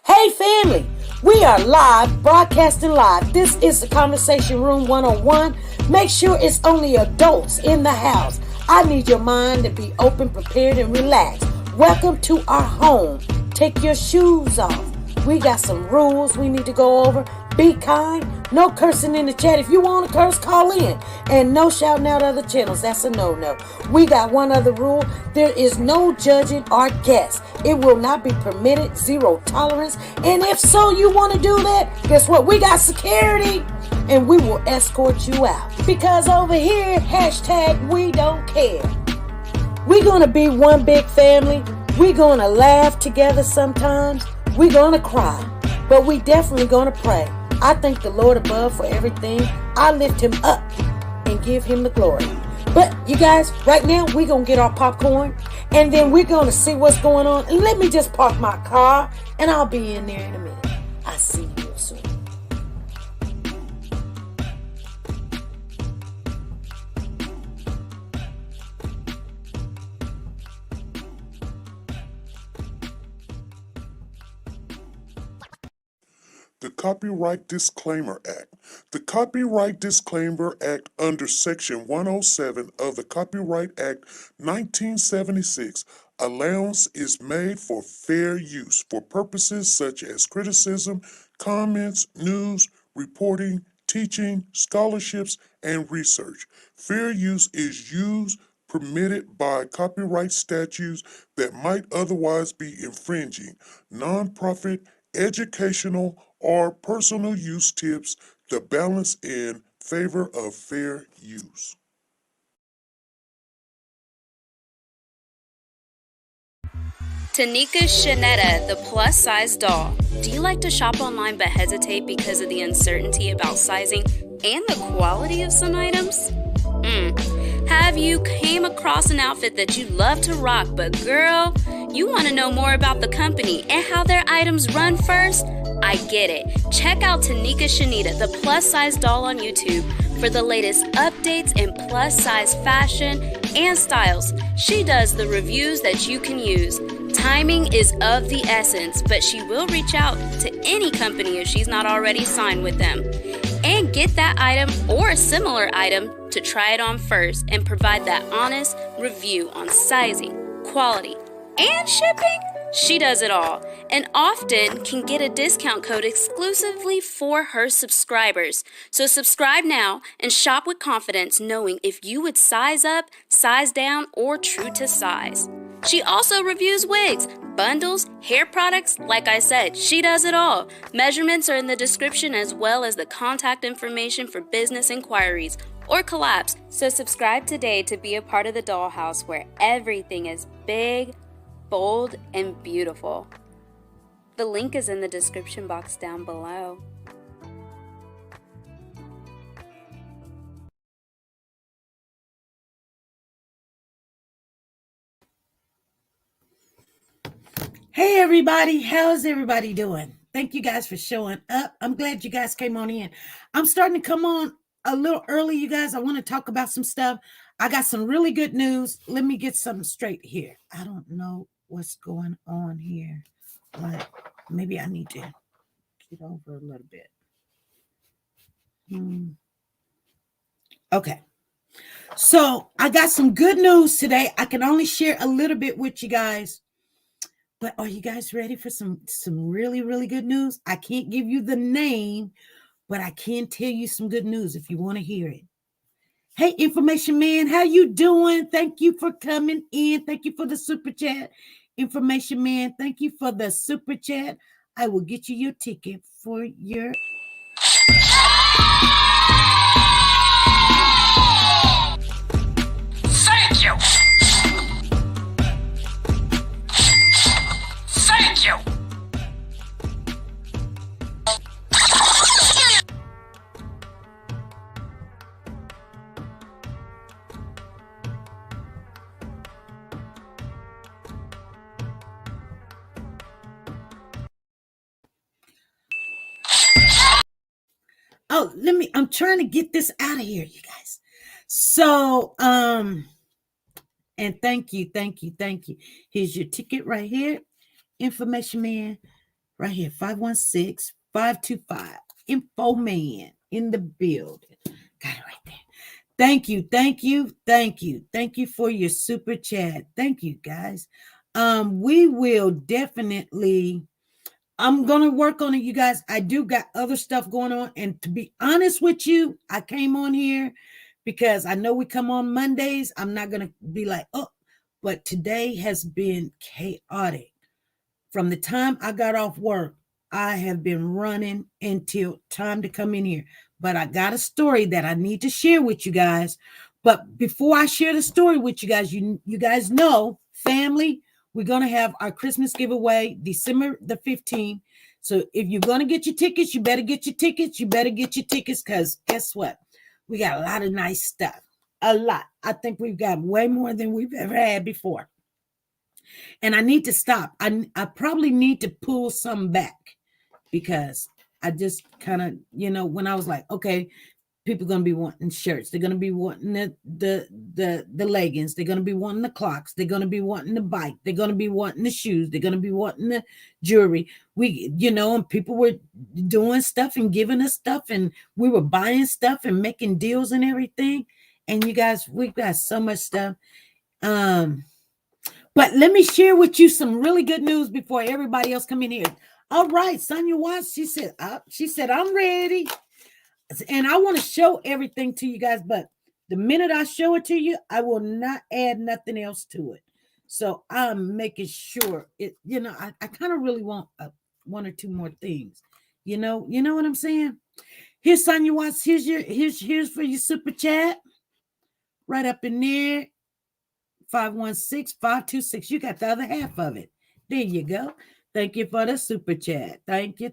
Hey family, we are live, broadcasting live. This is the Conversation Room 101. Make sure it's only adults in the house. I need your mind to be open, prepared, and relaxed. Welcome to our home. Take your shoes off. We got some rules we need to go over. Be kind. No cursing in the chat. If you want to curse, call in. And no shouting out other channels. That's a no-no. We got one other rule. There is no judging our guests. It will not be permitted. Zero tolerance. And if so, you want to do that, guess what? We got security. And we will escort you out. Because over here, hashtag we don't care. We're going to be one big family. We're going to laugh together sometimes. We're going to cry. But we definitely going to pray. I thank the Lord above for everything. I lift him up and give him the glory. But you guys, right now, we're going to get our popcorn. And then we're going to see what's going on. And let me just park my car. And I'll be in there in a minute. I'll see you soon. The Copyright Disclaimer Act. The Copyright Disclaimer Act under Section 107 of the Copyright Act 1976, allowance is made for fair use for purposes such as criticism, comments, news, reporting, teaching, scholarships, and research. Fair use is used permitted by copyright statutes that might otherwise be infringing. Nonprofit, educational, or personal use tips the balance in favor of fair use. TeNika Shenette, the plus-size doll. Do you like to shop online but hesitate because of the uncertainty about sizing and the quality of some items? Have you came across an outfit that you love to rock, but girl, you want to know more about the company and how their items run first? I get it. Check out TeNika Shenette, the plus-size doll on YouTube for the latest updates in plus-size fashion and styles. She does the reviews that you can use. Timing is of the essence, but she will reach out to any company if she's not already signed with them. And get that item or a similar item to try it on first and provide that honest review on sizing, quality, and shipping. She does it all and often can get a discount code exclusively for her subscribers. So subscribe now and shop with confidence, knowing if you would size up, size down, or true to size. She also reviews wigs, bundles, hair products. Like I said, she does it all. Measurements are in the description as well as the contact information for business inquiries or collabs. So subscribe today to be a part of the dollhouse where everything is big, bold, and beautiful. The link is in the description box down below. Hey everybody, how's everybody doing? Thank you guys for showing up. I'm glad you guys came on in. I'm starting to come on a little early, you guys. I want to talk about some stuff. I got some really good news. Let me get something straight here. I don't know what's going on here, but maybe I need to get over a little bit. Okay. So I got some good news today. I can only share a little bit with you guys. But are you guys ready for some really, really good news? I can't give you the name, but I can tell you some good news if you want to hear it. Hey, Information Man, how you doing? Thank you for coming in. Thank you for the super chat. Information Man, thank you for the super chat. I will get you your ticket for your... Thank you. Oh, I'm trying to get this out of here, you guys. So, and thank you. Here's your ticket right here. Information man, right here, 516-525. Info man in the building. Got it right there. Thank you for your super chat. Thank you, guys. We will definitely. I'm going to work on it, you guys. I do got other stuff going on. And to be honest with you, I came on here because I know we come on Mondays. I'm not going to be like, oh, but today has been chaotic. From the time I got off work, I have been running until time to come in here. But I got a story that I need to share with you guys. But before I share the story with you guys, you guys know, family, we're going to have our Christmas giveaway December the 15th. So if you're going to get your tickets, you better get your tickets. Because guess what? We got a lot of nice stuff. A lot. I think we've got way more than we've ever had before. And I need to stop. I probably need to pull some back because I just kind of, when I was like, okay, people are going to be wanting shirts. They're going to be wanting the leggings. They're going to be wanting the clocks. They're going to be wanting the bike. They're going to be wanting the shoes. They're going to be wanting the jewelry. And people were doing stuff and giving us stuff, and we were buying stuff and making deals and everything. And you guys, we've got so much stuff. But let me share with you some really good news before everybody else come in here. All right, Sonia Watts, she said, I'm ready. And I want to show everything to you guys, but the minute I show it to you, I will not add nothing else to it. So I'm making sure it, I kind of really want one or two more things. You know what I'm saying? Here's Sonia Watts. Here's for your super chat. Right up in there. 516-526. You got the other half of it. There you go. Thank you for the super chat. Thank you.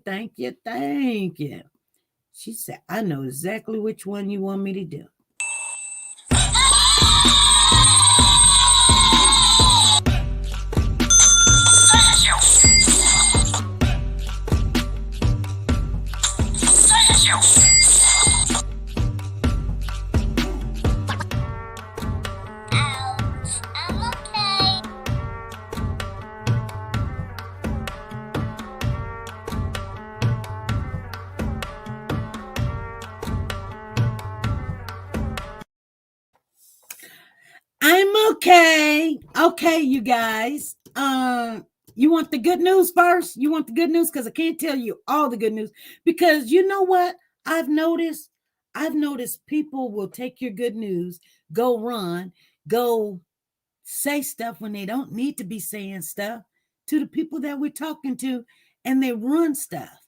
She said, I know exactly which one you want me to do. I'm okay. Okay, you guys. You want the good news first? You want the good news? Because I can't tell you all the good news. Because you know what I've noticed? I've noticed people will take your good news, go run, go say stuff when they don't need to be saying stuff to the people that we're talking to, and they run stuff.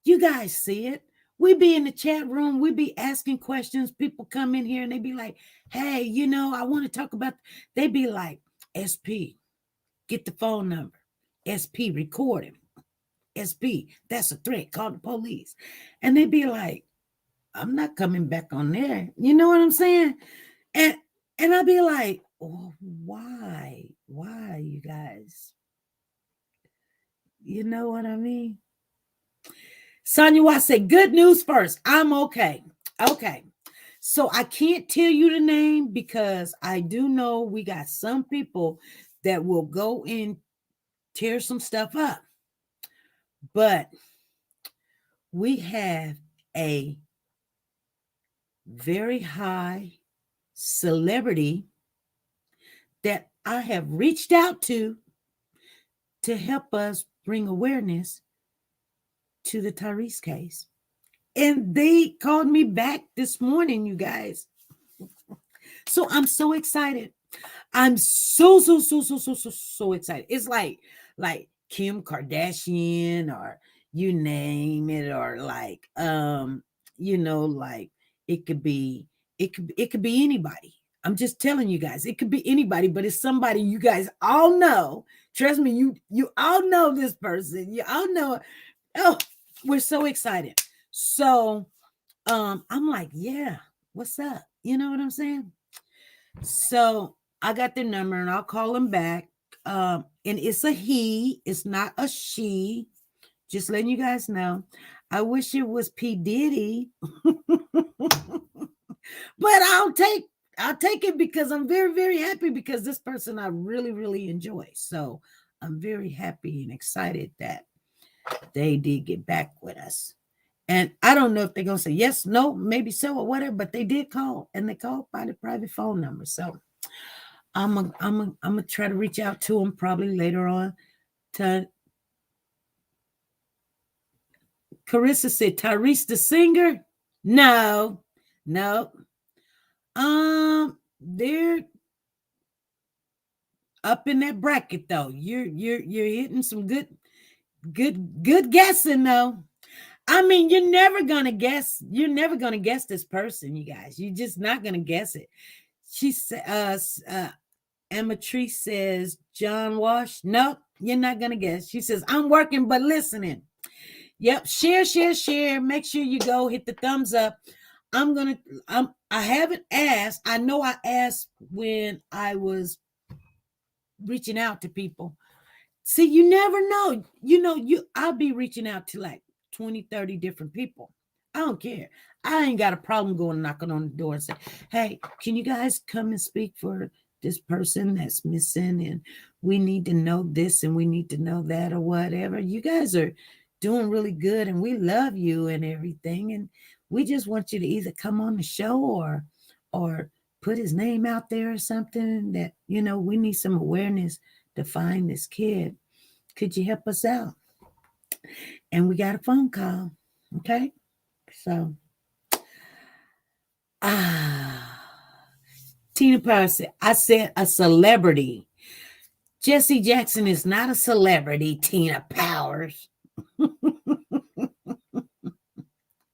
You guys see it. We be in the chat room. We be asking questions. People come in here and they be like, hey, I want to talk about, they be like, SP, get the phone number. SP, record him. SP, that's a threat. Call the police. And they be like, I'm not coming back on there. You know what I'm saying? And I'll be like, oh, why? Why, you guys? You know what I mean? Sonia Watt said, good news first. I'm okay. Okay. So I can't tell you the name because I do know we got some people that will go and tear some stuff up. But we have a very high celebrity that I have reached out to help us bring awareness to the Tyrese case. And they called me back this morning, you guys. So I'm so excited. I'm so excited. It's like Kim Kardashian or you name it, or like like it could be anybody. I'm just telling you guys, it could be anybody, but it's somebody you guys all know. Trust me, you all know this person. You all know. Oh, we're so excited. So I'm like, yeah, what's up? You know what I'm saying? So I got their number and I'll call them back. And it's a he, it's not a she. Just letting you guys know. I wish it was P. Diddy. But I'll take it because I'm very, very happy because this person I really, really enjoy. So I'm very happy and excited that they did get back with us. And I don't know if they're gonna say yes, no, maybe so or whatever, but they did call and they called by the private phone number. So I'm gonna try to reach out to them probably later on. Carissa said Tyrese the singer. No. They're up in that bracket though. You're hitting some good guessing though. I mean, you're never gonna guess this person, you guys. You're just not gonna guess it. She says, Amatrice says John Wash. Nope, you're not gonna guess. She says, I'm working but listening. Yep, share. Make sure you go hit the thumbs up. I haven't asked. I know I asked when I was reaching out to people. See, you never know. I'll be reaching out to like 20, 30 different people. I don't care. I ain't got a problem going knocking on the door and say, hey, can you guys come and speak for this person that's missing? And we need to know this and we need to know that or whatever. You guys are doing really good and we love you and everything. And we just want you to either come on the show or put his name out there or something that, we need some awareness to find this kid. Could you help us out? And we got a phone call. Okay. So, Tina Power said, I said a celebrity. Jesse Jackson is not a celebrity, Tina Powers.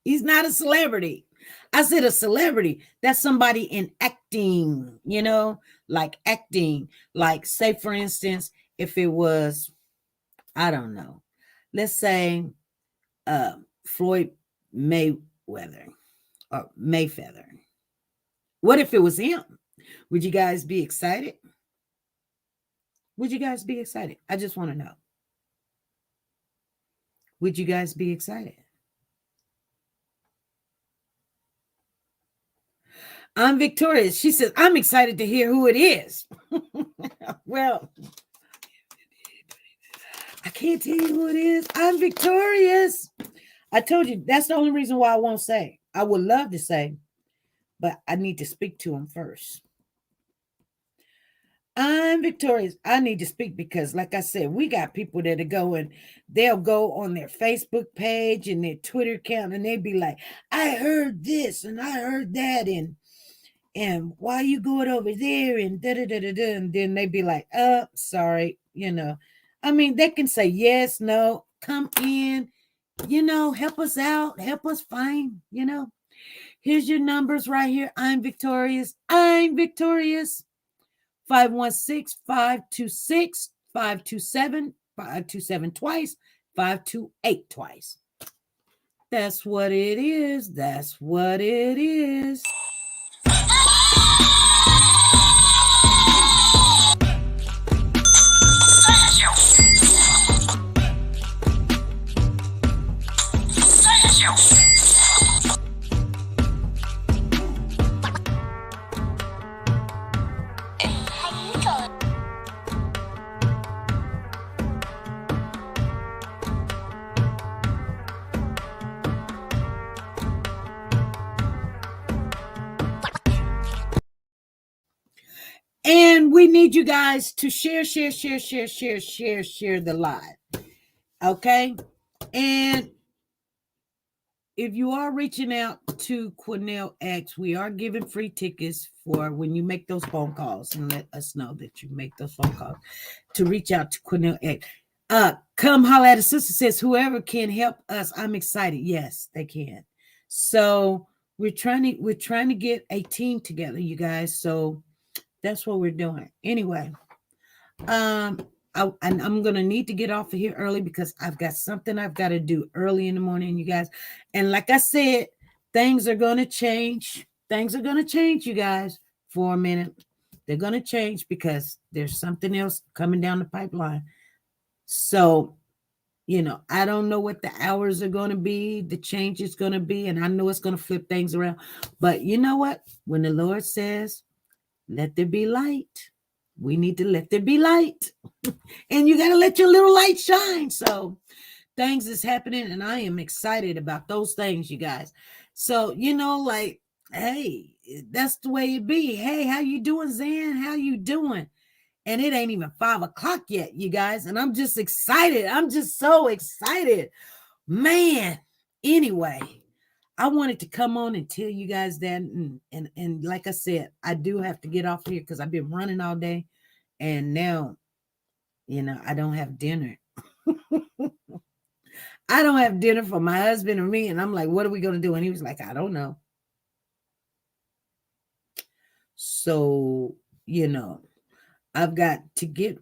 He's not a celebrity. I said a celebrity. That's somebody in acting, like acting. Like, say, for instance, if it was, I don't know, let's say Floyd Mayweather or Mayfeather. What if it was him? Would you guys be excited? Would you guys be excited? I just want to know. Would you guys be excited? I'm victorious. She says, I'm excited to hear who it is. Well, I can't tell you who it is. I'm victorious. I told you that's the only reason why I won't say. I would love to say, but I need to speak to him first. I'm victorious. I need to speak because, like I said, we got people that are going, they'll go on their Facebook page and their Twitter account and they'll be like, I heard this and I heard that and why you going over there and da-da-da-da-da. And then they be like, sorry, I mean, they can say yes, no, come in, help us out, help us find, here's your numbers right here. I'm victorious. 516-526-526, 527 twice, 528 twice. That's what it is. That's what it is. And we need you guys to share the live. Okay? And if you are reaching out to Cornell X, we are giving free tickets for when you make those phone calls and let us know that you make those phone calls to reach out to Cornell X. Come holler at a sister says, whoever can help us, I'm excited. Yes, they can. So we're trying to get a team together, you guys. So that's what we're doing. Anyway, I'm going to need to get off of here early because I've got something I've got to do early in the morning, you guys. And like I said, things are going to change. Things are going to change, you guys, for a minute. They're going to change because there's something else coming down the pipeline. So I don't know what the hours are going to be, the change is going to be, and I know it's going to flip things around. But you know what? When the Lord says, let there be light, we need to let there be light. And you got to let your little light shine. So things is happening, and I am excited about those things, you guys. So, like, hey, that's the way it be. Hey, how you doing, Zan? How you doing? And it ain't even 5:00 yet, you guys. And I'm just excited. I'm just so excited. Man. Anyway, I wanted to come on and tell you guys that. And like I said, I do have to get off here because I've been running all day. And now, I don't have dinner. I don't have dinner for my husband or me. And I'm like, what are we going to do? And he was like, I don't know. So, I've got to get.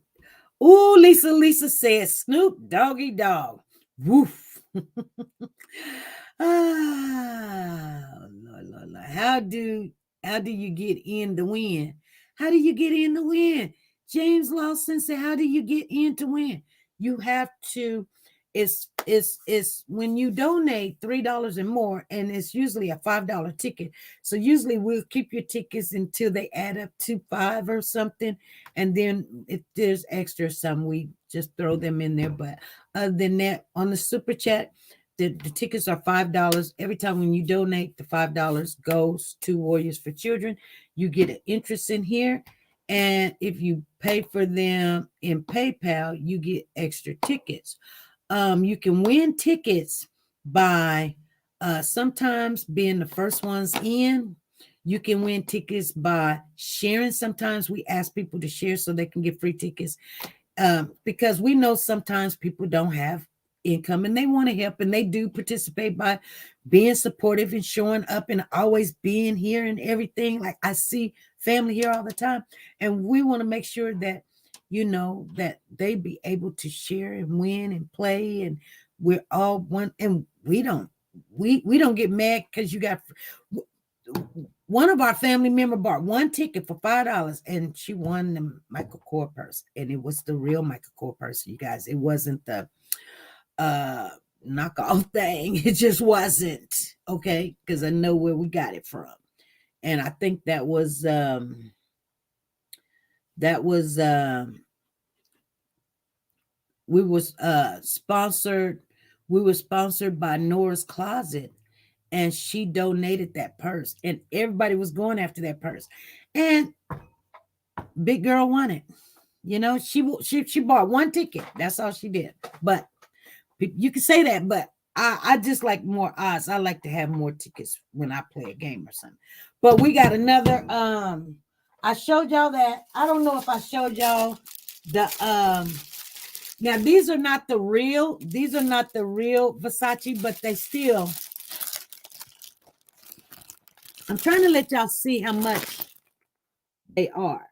Oh, Lisa says, Snoop Doggy Dog. Woof. Lord. How do you get in the win? How do you get in the win? James Lawson said, how do you get in to win? You have to, it's when you donate $3 and more, and it's usually a $5 ticket. So usually we'll keep your tickets until they add up to $5 or something. And then if there's extra some, we just throw them in there. But other than that, on the super chat, the tickets are $5. Every time when you donate, the $5 goes to Warriors for Children. You get an interest in here. And if you pay for them in PayPal, you get extra tickets. You can win tickets by sometimes being the first ones in. You can win tickets by sharing. Sometimes we ask people to share so they can get free tickets, because we know sometimes people don't have income and they want to help, and they do participate by being supportive and showing up and always being here and everything. Like, I see family here all the time, and we want to make sure that that they be able to share and win and play, and we're all one. And we don't get mad because you got one of our family member bought one ticket for $5, and she won the Michael Kors purse, and it was the real Michael Kors purse, you guys. It wasn't the knockoff thing. It just wasn't, okay, because I know where we got it from. And I think that was we was sponsored by Nora's Closet, and she donated that purse, and everybody was going after that purse, and big girl won it. She bought one ticket. That's all she did. But you can say that, but I just like more odds. I like to have more tickets when I play a game or something. But we got another. I showed y'all that. I don't know if I showed y'all the. Now these are not the real. These are not the real Versace, but they still. I'm trying to let y'all see how much they are.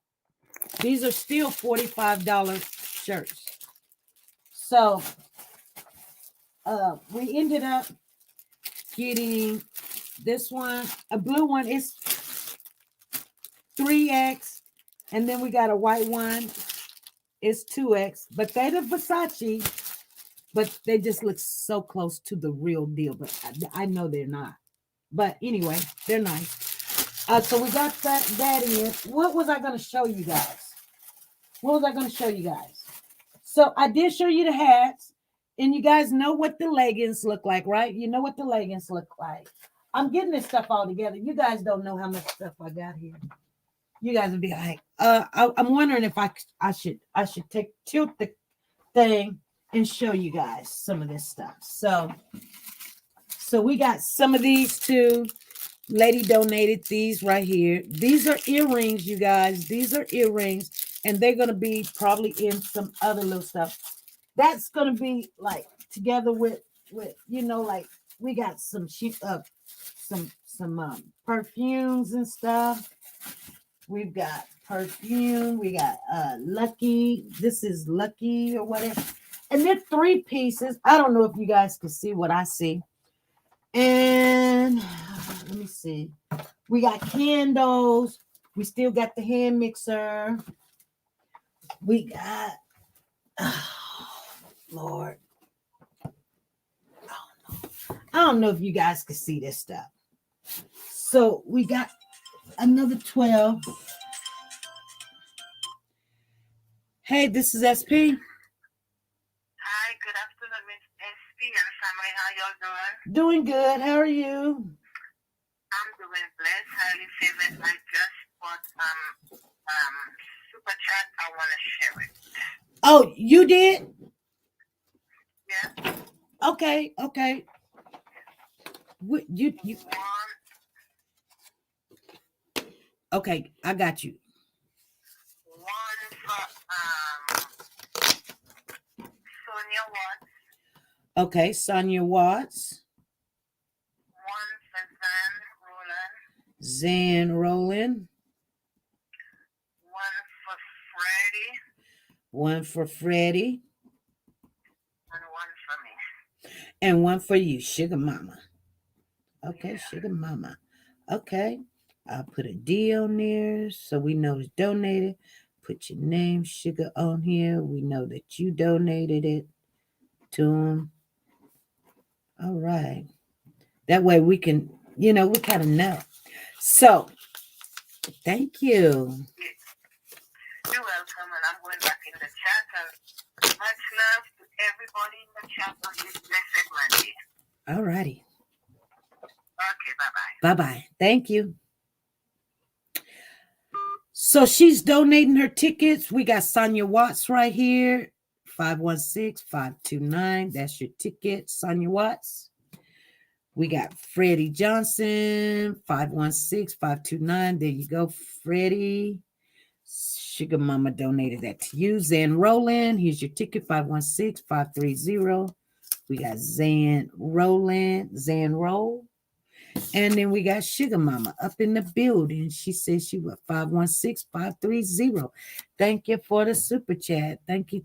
These are still $45 shirts. So we ended up getting this one, a blue one. It's 3X, and then we got a white one. It's 2X, but they're the Versace, but they just look so close to the real deal. But I know they're not. But anyway, they're nice. So we got that in. What was I going to show you guys? So I did show you the hats, and you guys know what the leggings look like, right? You know what the leggings look like. I'm getting this stuff all together. You guys don't know how much stuff I got here. You guys would be like, I'm wondering if I should tilt the thing and show you guys some of this stuff. So we got some of these too. Lady donated these right here. These are earrings, you guys. These are earrings, and they're gonna be probably in some other little stuff. That's gonna be like together with like we got some perfumes and stuff. We've got perfume. We got Lucky. This is Lucky or whatever. And they're 3 pieces. I don't know if you guys can see what I see. And let me see. We got candles. We still got the hand mixer. We got, oh, Lord. I don't know if you guys can see this stuff. So we got another 12. Hey, this is SP. Hi, good afternoon, Miss SP and family. How y'all doing? Doing good. How are you? I'm doing blessed, highly favored. I just bought super chat. I want to share it. Oh, you did? Yeah. Okay. You. Okay, I got you. One for Sonia Watts. Okay, Sonia Watts. One for Zan Roland. Zan Roland. One for Freddie. One for Freddie. And one for me. And one for you, Sugar Mama. Okay, Sugar Mama. Okay. I'll put a D on there so we know it's donated. Put your name, Sugar, on here. We know that you donated it to them. All right. That way we can, we kind of know. So, thank you. You're welcome. And I'm going back in the chat. And much love to everybody in the chat on this blessed Monday. All righty. Okay, bye-bye. Bye-bye. Thank you. So she's donating her tickets. We got Sonia Watts right here. 516-529. That's your ticket, Sonia Watts. We got Freddie Johnson. 516-529. There you go, Freddie. Sugar Mama donated that to you. Zan Roland. Here's your ticket, 516-530. We got Zan Roland. Zan Roll. And then we got Sugar Mama up in the building. She says she was 516-530. Thank you for the super chat. Thank you.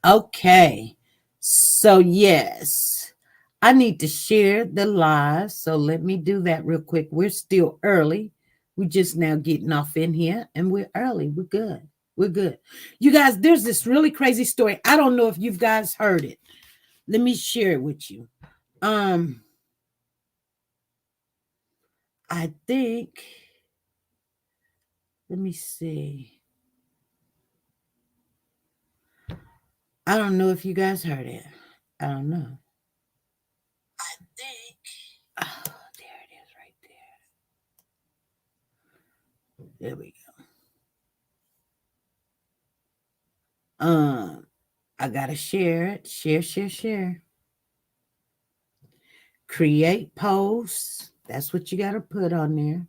Okay, so yes, I need to share the live. So let me do that real quick. We're still early. We're just now getting off in here and we're early. We're good. You guys, there's this really crazy story. I don't know if you guys heard it. Let me share it with you. I think, let me see. I don't know if you guys heard it. I don't know. I think. Oh, there it is right there. There we go. I gotta share it. Share. Create posts. That's what you gotta put on there.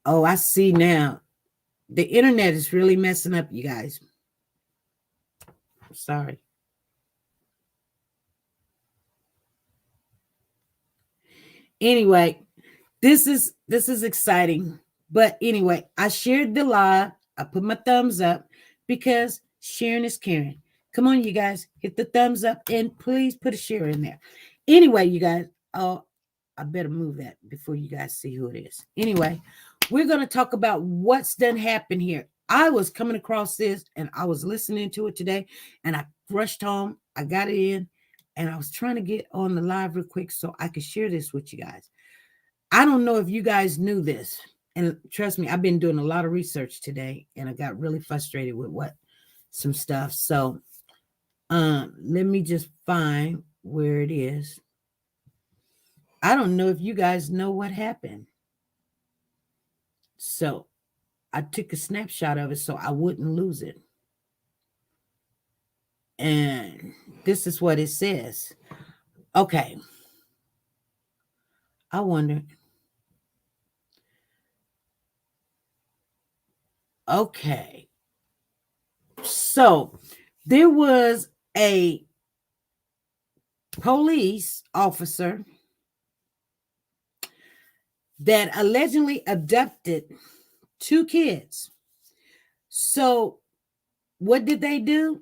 Oh, I see now. The internet is really messing up, you guys. Sorry. Anyway, this is exciting. But anyway, I shared the live. I put my thumbs up because sharing is caring. Come on, you guys, hit the thumbs up and please put a share in there. Anyway, you guys, I better move that before you guys see who it is. Anyway, we're going to talk about what's done happened here. I was coming across this and I was listening to it today and I rushed home. I got it in and I was trying to get on the live real quick so I could share this with you guys. I don't know if you guys knew this. And trust me, I've been doing a lot of research today and I got really frustrated with some stuff. So let me just find where it is. I don't know if you guys know what happened. So I took a snapshot of it so I wouldn't lose it. And this is what it says. Okay. I wonder. Okay. So There was a police officer that allegedly abducted 2 kids. So what did they do?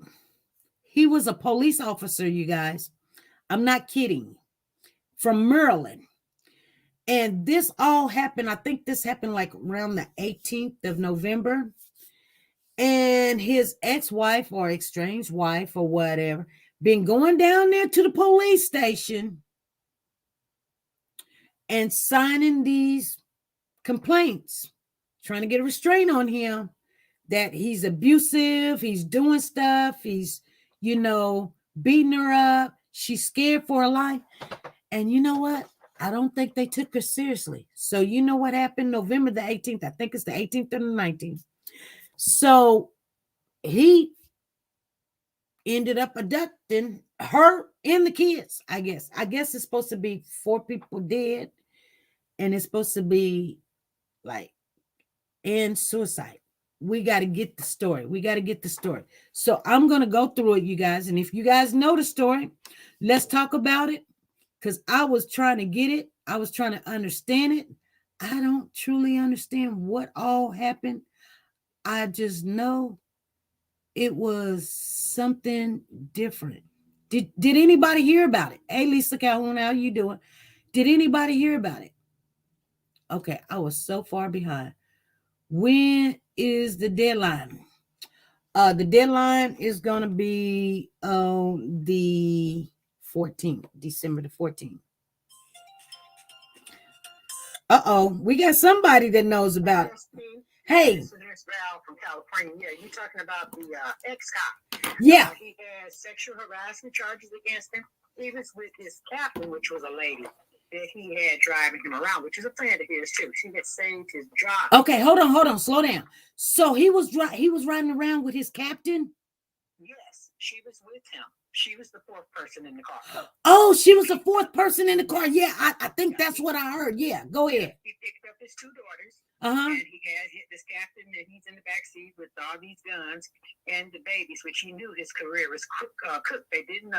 He was a police officer, you guys. I'm not kidding. From Maryland. And this all happened, I think this happened like around the 18th of November. And his ex-wife or estranged wife or whatever been going down there to the police station and signing these complaints, trying to get a restraint on him that he's abusive, he's doing stuff, he's, beating her up. She's scared for her life. And you know what? I don't think they took her seriously. So you know what happened November the 18th? I think it's the 18th or the 19th. So he ended up abducting her and the kids, I guess. I guess it's supposed to be 4 people dead. And it's supposed to be like in suicide. We got to get the story. So I'm going to go through it, you guys. And if you guys know the story, let's talk about it. Because I was trying to get it. I was trying to understand it. I don't truly understand what all happened. I just know it was something different. Did anybody hear about it? Hey, Lisa Calhoun, how you doing? Did anybody hear about it? Okay, I was so far behind. When is the deadline? The deadline is going to be on the 14th, December the 14th. We got somebody that knows about it. Hey. This is Val from California. Yeah, you talking about the ex-cop. Yeah. He had sexual harassment charges against him. He was with his captain, which was a lady that he had driving him around, which is a friend of his too. She had saved his job. Okay, hold on, slow down. So he was riding around with his captain? Yes, she was with him. She was the 4th person in the car. Oh, she was the 4th person in the car. Yeah, I think that's what I heard. Yeah, go ahead. He picked up his 2 daughters. Uh-huh. And he had this captain, and he's in the back seat with all these guns and the babies, which he knew his career was cooked. They didn't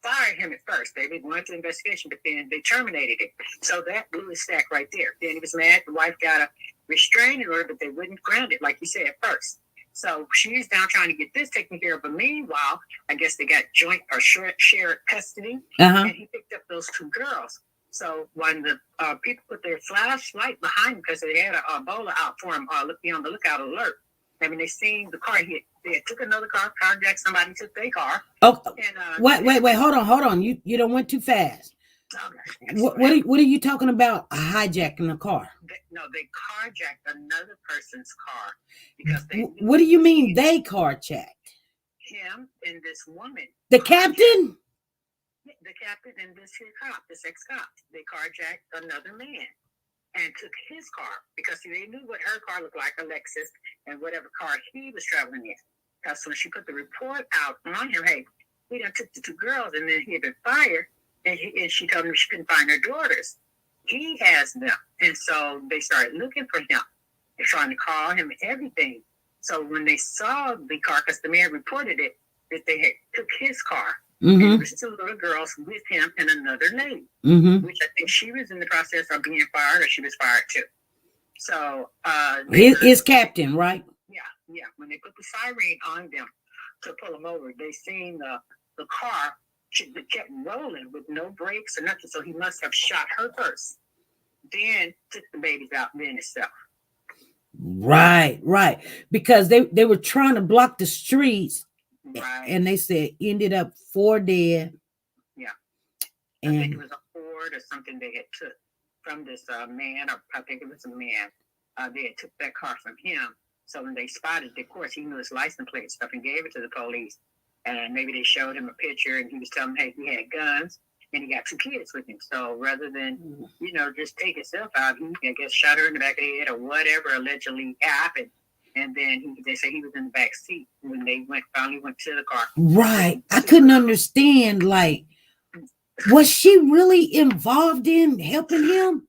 fire him at first. They didn't want the investigation, but then they terminated it. So that blew his stack right there. Then he was mad. The wife got a restraining order, but they wouldn't ground it like you said at first. So she's now trying to get this taken care of. But meanwhile, I guess they got joint or shared custody, and he picked up those 2 girls. So when the people put their flashlight behind him because they had a bowler out for him, be on the lookout alert. I mean, they seen the car hit. They took another car, carjacked somebody, took their car. Oh, and, wait, hold on. You don't went too fast. Okay. What are you talking about? Hijacking the car? They carjacked another person's car because they. What do you mean they carjacked? Him and this woman. The captain. The captain and this ex-cop, they carjacked another man and took his car because they knew what her car looked like, a Lexus, and whatever car he was traveling in. Because when she put the report out on him, hey, he done took the 2 girls, and then he had been fired, and she told him she couldn't find her daughters. He has them, and so they started looking for him. They're trying to call him and everything. So when they saw the car, because the man reported it, that they had took his car. Mm-hmm. And there was 2 little girls with him and another lady, which I think she was in the process of being fired, or she was fired too. So his captain, right? Yeah. When they put the siren on them to pull them over, they seen the car kept rolling with no brakes or nothing. So he must have shot her first, then took the babies out, then himself. Right. Because they were trying to block the streets. Right. And they said ended up 4 dead. Yeah. I think it was a Ford or something they had took from this man, or I think it was a man. They had took that car from him. So when they spotted it, of course, he knew his license plate and stuff and gave it to the police. And maybe they showed him a picture and he was telling them, hey, he had guns and he got 2 kids with him. So rather than, just take himself out, he, I guess, shot her in the back of the head or whatever allegedly happened. And then they say he was in the back seat when they finally went to the car. Right. I couldn't understand, like, was she really involved in helping him?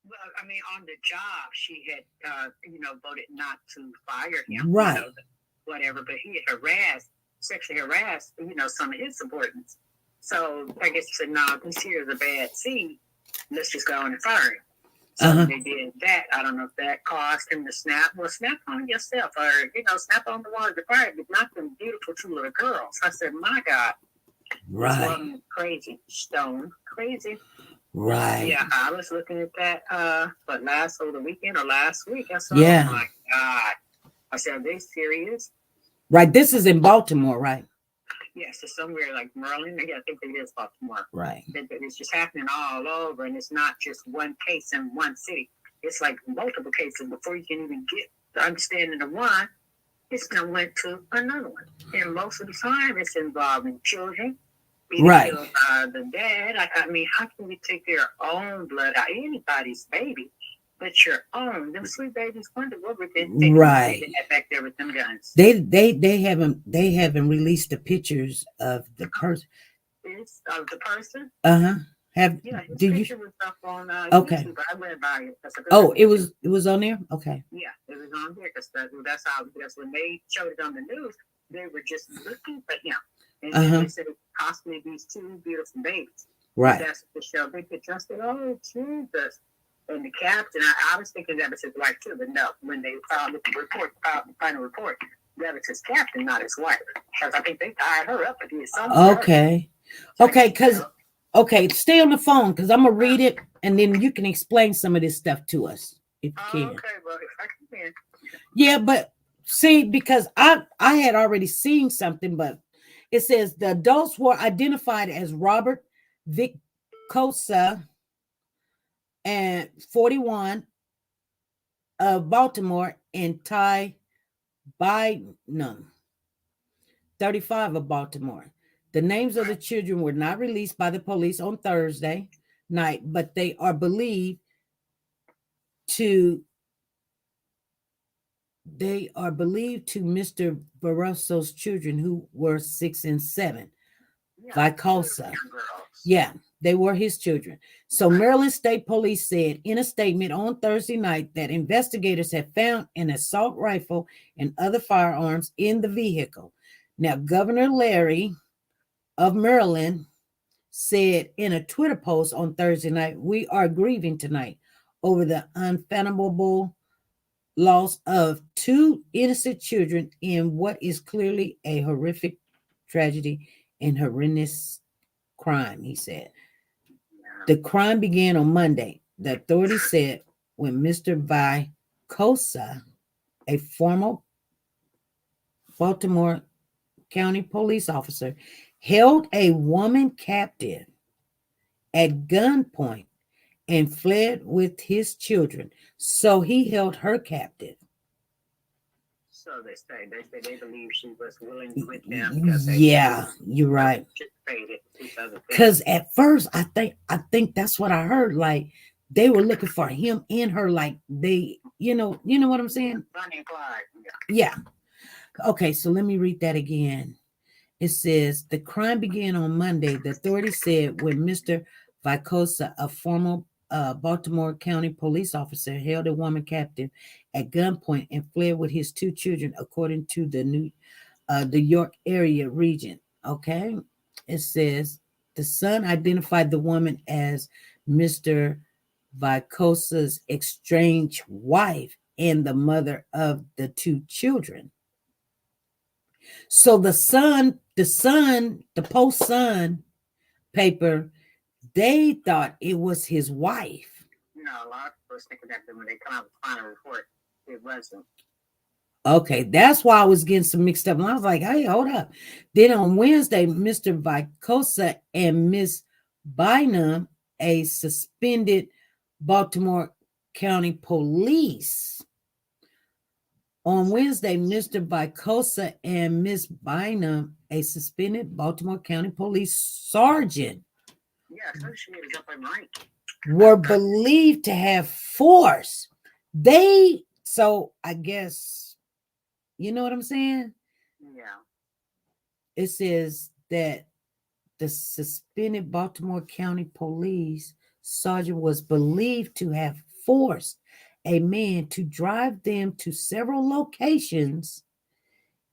Well, I mean, on the job, she had, voted not to fire him. Right. Whatever, but he had harassed sexually harassed, some of his subordinates. So I guess he said, no, this here is a bad seed. Let's just go on and fire him. So they did that. I don't know if that caused him to snap. Well, snap on yourself or, snap on the one of the fire, but not them beautiful two little girls. I said, my God. Right. This woman is crazy. Stone crazy. Right. Yeah, I was looking at that, over the weekend or last week. I said, Yeah. oh my God. I said, are they serious? Right. This is in Baltimore, right? Yes, it's somewhere like Maryland. Yeah, I think it is Baltimore. Right. But it's just happening all over, and it's not just one case in one city. It's like multiple cases. Before you can even get the understanding of one, it's going to went to another one. And most of the time, it's involving children. Right. Killed by the dad. I mean, how can you take their own blood out? Anybody's baby, but your own. Them sweet babies wonder what would they think. Right. They had back there with them guns. They haven't released the pictures of the person. It's of the person. His Did picture was up on okay. YouTube. I went by it. It was on there. Okay. Yeah, it was on there because that's when they showed it on the news. They were just looking for him, and then they said it possibly these two beautiful babies. Right. That's what they showed. They could just say, "Oh Jesus!" And the captain, I was thinking that was his wife too, but no. When they filed the final report, that was his captain, not his wife, because I think they tied her up. Okay. Okay, stay on the phone because I'm gonna read it and then you can explain some of this stuff to us if you can. Okay, well, if I can. Yeah, but see, because I had already seen something, but it says the adults were identified as Robert Vicosa and 41 of Baltimore and Ty Bynum, 35 of Baltimore. The names of the children were not released by the police on Thursday night, but they are believed to Mr. Barroso's children, who were 6 and 7. Vicosa. Yeah, they were his children. So Maryland State Police said in a statement on Thursday night that investigators had found an assault rifle and other firearms in the vehicle. Now, Governor Larry of Maryland said in a Twitter post on Thursday night, "We are grieving tonight over the unfathomable loss of 2 innocent children in what is clearly a horrific tragedy and horrendous crime," he said. The crime began on Monday, the authorities said, when Mr. Vicosa, a former Baltimore County police officer, held a woman captive at gunpoint and fled with his children. So he held her captive. So they say they believe she was willing with them. Yeah, you're right. Because at first I think that's what I heard. Like they were looking for him and her. Like they, you know what I'm saying? Bonnie and Clyde. Yeah. Okay, so let me read that again. It says the crime began on Monday. The authorities said when Mr. Vicosa, a former Baltimore County police officer, held a woman captive at gunpoint and fled with his 2 children, according to the York area region. Okay, it says the son identified the woman as Mr. Vicosa's estranged wife and the mother of the 2 children. So the post-Sun paper, they thought it was his wife. No, a lot of people thinking that when they come out with the final report, it wasn't. Okay, that's why I was getting some mixed up. And I was like, hey, hold up. Then on Wednesday, Mr. Vicosa and Miss Bynum, a suspended Baltimore County police. On Wednesday, Mr. Vicosa and Miss Bynum, a suspended Baltimore County police sergeant, were believed to have force. So I guess, you know what I'm saying? Yeah. It says that the suspended Baltimore County police sergeant was believed to have forced a man to drive them to several locations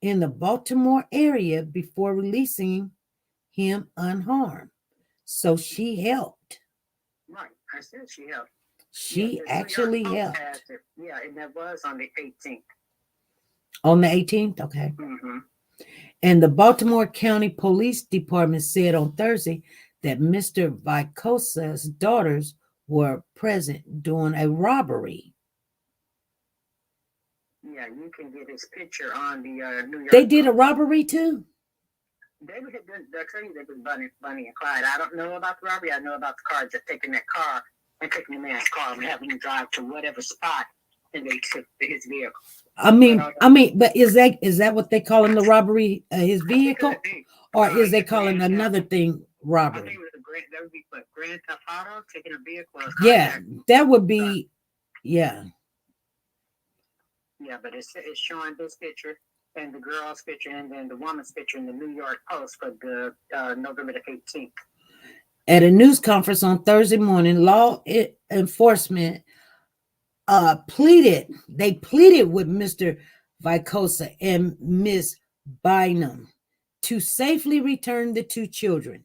in the Baltimore area before releasing him unharmed. So she helped. Right. I said she helped. She the actually New York Post helped. has it. Yeah, and that was on the 18th. On the 18th? Okay. Mm-hmm. And the Baltimore County Police Department said on Thursday that Mr. Vicosa's daughters were present during a robbery. Yeah, you can get his picture on the New York. They did a robbery too? They were they'll tell you they was Bunny and Clyde. I don't know about the robbery. I know about the car, just taking that car and taking the man's car and having him drive to whatever spot, and they took his vehicle. But is that what they call in the robbery? His vehicle, or is they calling another thing robbery? I think it was that would be Grand Theft Auto, taking a vehicle. Yeah, that would be. Yeah. Yeah, but it's showing this picture and the girl's picture and then the woman's picture in the New York Post for the November the 18th. At a news conference on Thursday morning, law enforcement pleaded with Mr. Vicosa and Miss Bynum to safely return the two children.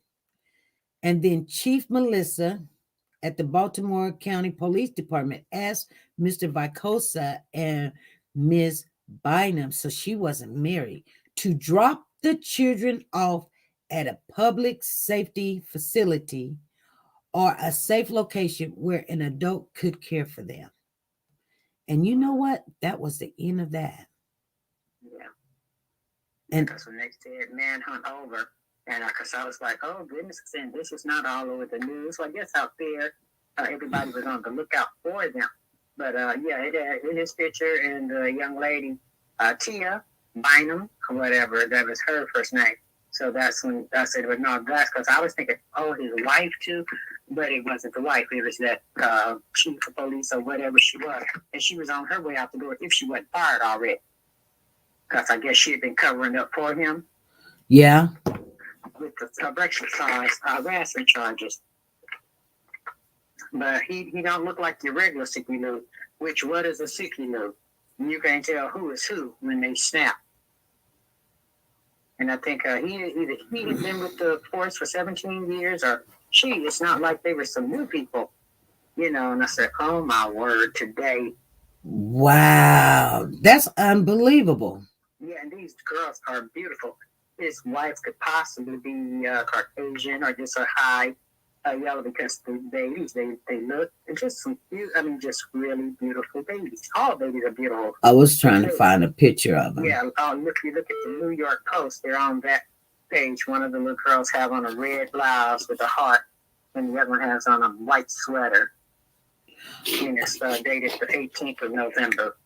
And then Chief Melissa at the Baltimore County Police Department asked Mr. Vicosa and Miss Bynum, so she wasn't married, to drop the children off at a public safety facility or a safe location where an adult could care for them. And you know what? That was the end of that. Yeah. And because when they said manhunt over, and because I was like, oh goodness, and this is not all over the news. So I guess out there, everybody was on the lookout for them. But yeah, it had in his picture and the young lady, Tia Bynum, or whatever, that was her first name. So that's when I said, but no, that's because I was thinking, oh, his wife too, but it wasn't the wife. It was that chief of police or whatever she was. And she was on her way out the door if she wasn't fired already. Because I guess she had been covering up for him. Yeah. With the harassment charges. But he don't look like your regular sicky loo, which what is a sicky loo? You can't tell who is who when they snap. And I think he had been with the force for 17 years, or she. It's not like they were some new people, you know. And I said, oh my word, today. Wow, that's unbelievable. Yeah, and these girls are beautiful. His wife could possibly be Caucasian or just a high yellow, because the babies, they look just some just really beautiful babies. All babies are beautiful. I was trying to find a picture of them. Yeah, if you look at the New York Post, they're on that page. One of the little girls have on a red blouse with a heart, and the other one has on a white sweater. And it's dated the 18th of November.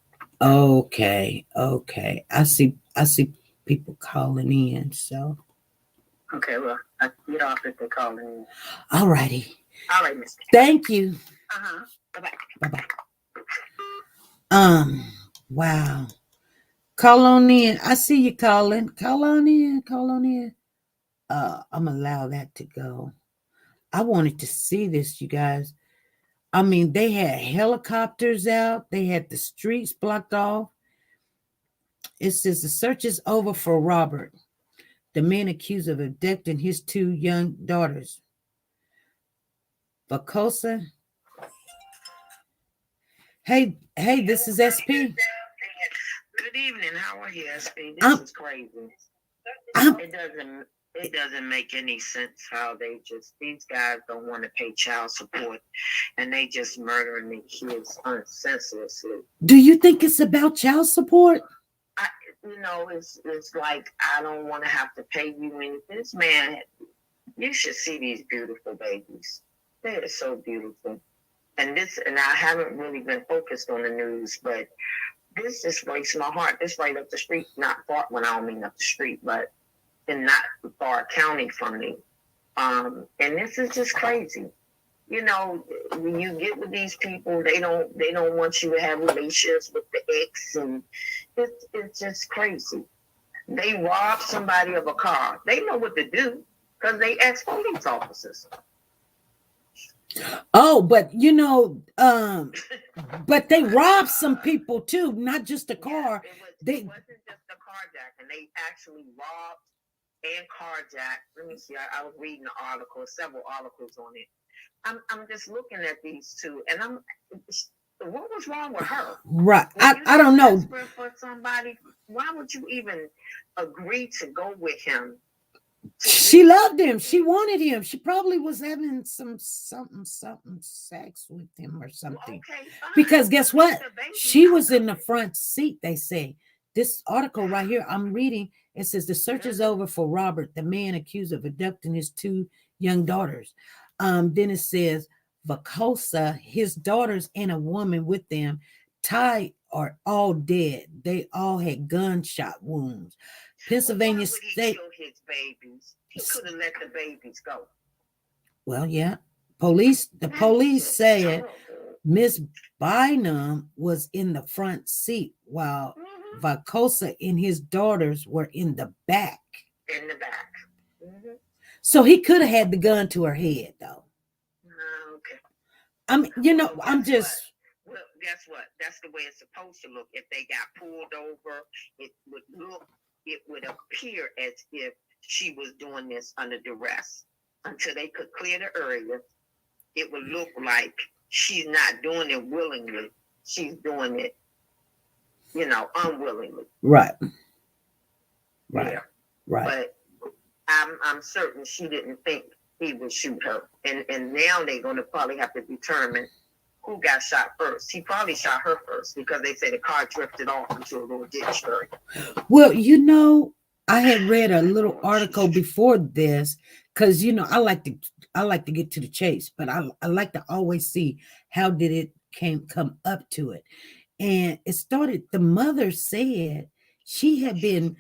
Okay. I see people calling in, so. Okay, well, I get off if they're calling in. All righty. All right, Mister. Thank you. Bye-bye. Bye-bye. Wow. Call on in. I see you calling. Call on in. I'm gonna allow that to go. I wanted to see this, you guys. I mean, they had helicopters out. They had the streets blocked off. It says the search is over for Robert, the man accused of abducting his two young daughters. Vicosa. Hey, this is SP. Good evening. How are you, SP? This is crazy. It doesn't make any sense how these guys don't want to pay child support, and they just murdering the kids unsenselessly. Do you think it's about child support? It's like, I don't want to have to pay you anything. This man, you should see these beautiful babies. They are so beautiful. And I haven't really been focused on the news, but this just breaks my heart. This right up the street, not far, when I don't mean up the street, but in not far county from me. And this is just crazy. You know, when you get with these people, they don't want you to have relationships with the ex, and it's just crazy. They rob somebody of a car. They know what to do because they ex-police officers. Oh, but but they robbed some people too, not just a car. It They wasn't just a carjacking. They actually robbed and carjacked. Let me see. I was reading the article, several articles on it. I'm just looking at these two, and what was wrong with her? right. When I don't know. desperate for somebody, why would you even agree to go with him? She loved him. She wanted him. She probably was having something sex with him or something. Okay, fine. Because guess what? The baby She out was in of the it. front seat, they say. This article right here, I'm reading, it says the search is over for Robert, the man accused of abducting his 2 young daughters. Then it says Vacosa, his daughters, and a woman with them, Ty, are all dead. They all had gunshot wounds. Pennsylvania Why would he State. kill his babies? He could have let the babies go. Well, yeah. The police said Miss Bynum was in the front seat while Vacosa and his daughters were in the back. In the back. Mm-hmm. So he could have had the gun to her head, though. Okay. I mean, I'm just. Well, guess what? That's the way it's supposed to look. If they got pulled over, it would appear as if she was doing this under duress. Until they could clear the area, it would look like she's not doing it willingly. She's doing it, unwillingly. Right. Yeah. But I'm certain she didn't think he would shoot her. And now they're going to probably have to determine who got shot first. He probably shot her first because they say the car drifted off into a little ditch area. Well, I had read a little article before this because I like to get to the chase, but I like to always see how did it come up to it. And it started, the mother said she had been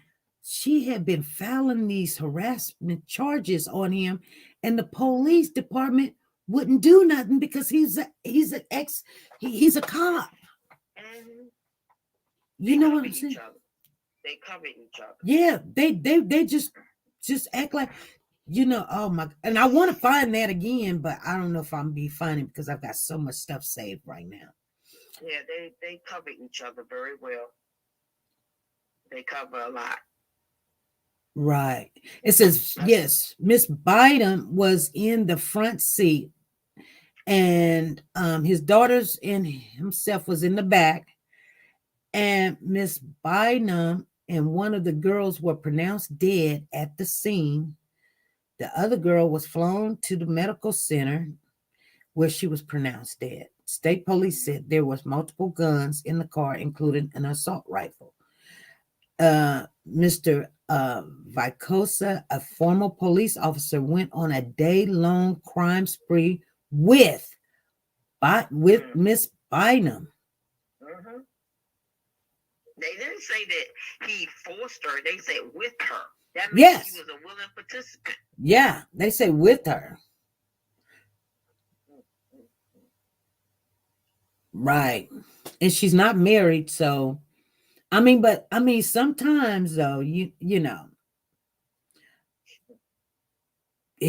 filing these harassment charges on him, and the police department wouldn't do nothing because he's a cop. You know what I'm saying? They cover each other. Yeah, they just act like, oh my, and I want to find that again, but I don't know if I'm be finding because I've got so much stuff saved right now. Yeah, they cover each other very well. They cover a lot. Right. It says, yes, Miss Bynum was in the front seat, and his daughters and himself was in the back, and Miss Bynum and one of the girls were pronounced dead at the scene. The other girl was flown to the medical center where she was pronounced dead. State police said there was multiple guns in the car, including an assault rifle. Mr. Vacosa, a former police officer, went on a day-long crime spree with Miss Bynum. Mm-hmm. They didn't say that he forced her. They said with her. That means he was a willing participant. Yeah, they say with her. Right. And she's not married, so sometimes though, he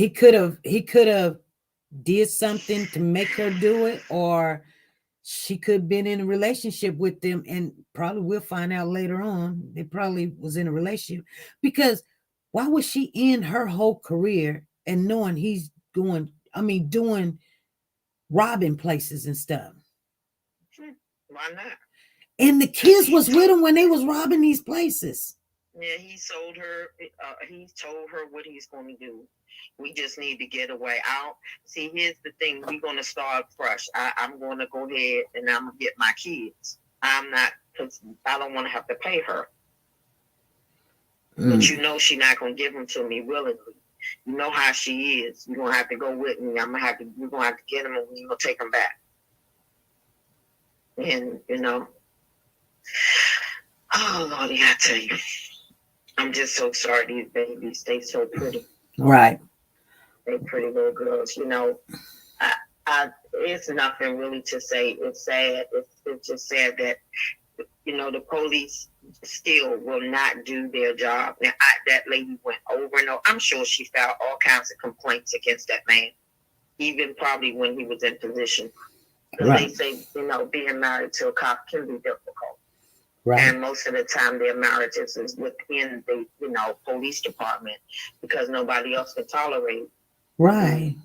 could have did something to make her do it, or she could have been in a relationship with them, and probably we'll find out later on they probably was in a relationship, because why would she end her whole career and knowing he's doing robbing places and stuff? Why not? And the kids was with him when they was robbing these places. Yeah, he sold her. He told her what he's going to do. We just need to get away out. See, here's the thing. We're going to start fresh. I'm going to go ahead and I'm going to get my kids. I'm not, because I don't want to have to pay her. But she's not going to give them to me willingly. You know how she is. You're going to have to go with me. We're going to have to get them, and we're going to take them back. And, oh, Lordy, I tell you, I'm just so sorry these babies. They so pretty. Right. They pretty little girls. It's nothing really to say. It's sad. It's just sad that, the police still will not do their job. Now, that lady went over and over. I'm sure she filed all kinds of complaints against that man. even probably when he was in position. Right. They say, being married to a cop can be difficult. Right. And most of the time their marriages is within the, police department because nobody else can tolerate Right.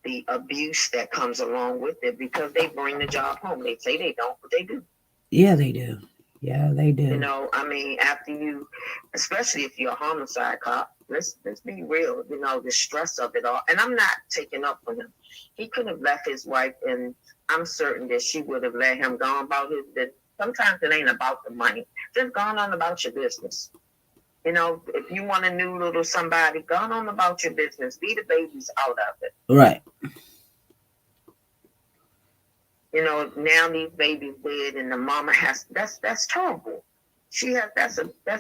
the abuse that comes along with it because they bring the job home. They say they don't, but they do. Yeah, they do. Yeah, they do. After you, especially if you're a homicide cop, let's be real, the stress of it all. And I'm not taking up for him. He could have left his wife, and I'm certain that she would have let him go about his business. Sometimes it ain't about the money. Just gone on about your business. If you want a new little somebody, gone on about your business. Leave the babies out of it. Right. Now these babies dead and the mama has that's terrible. She has that's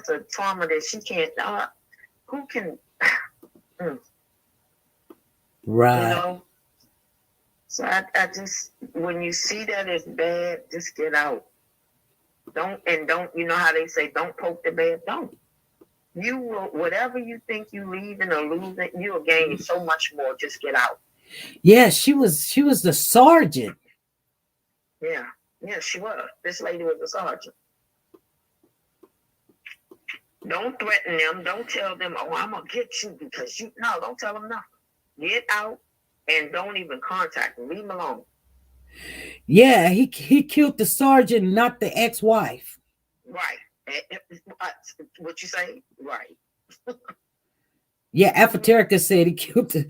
a trauma that she can't who can Right. So I just, when you see that it's bad, just get out. Don't how they say, don't poke the bear. Don't. You will, whatever you think you leaving or losing, you'll gain so much more. Just get out. Yeah, she was the sergeant. Yeah, she was. This lady was a sergeant. Don't threaten them. Don't tell them, oh, I'm going to get you because don't tell them nothing. Get out and don't even contact them. Leave them alone. Yeah, he killed the sergeant, not the ex-wife. Right. What you say? Right. Yeah, after TeNika said he killed the...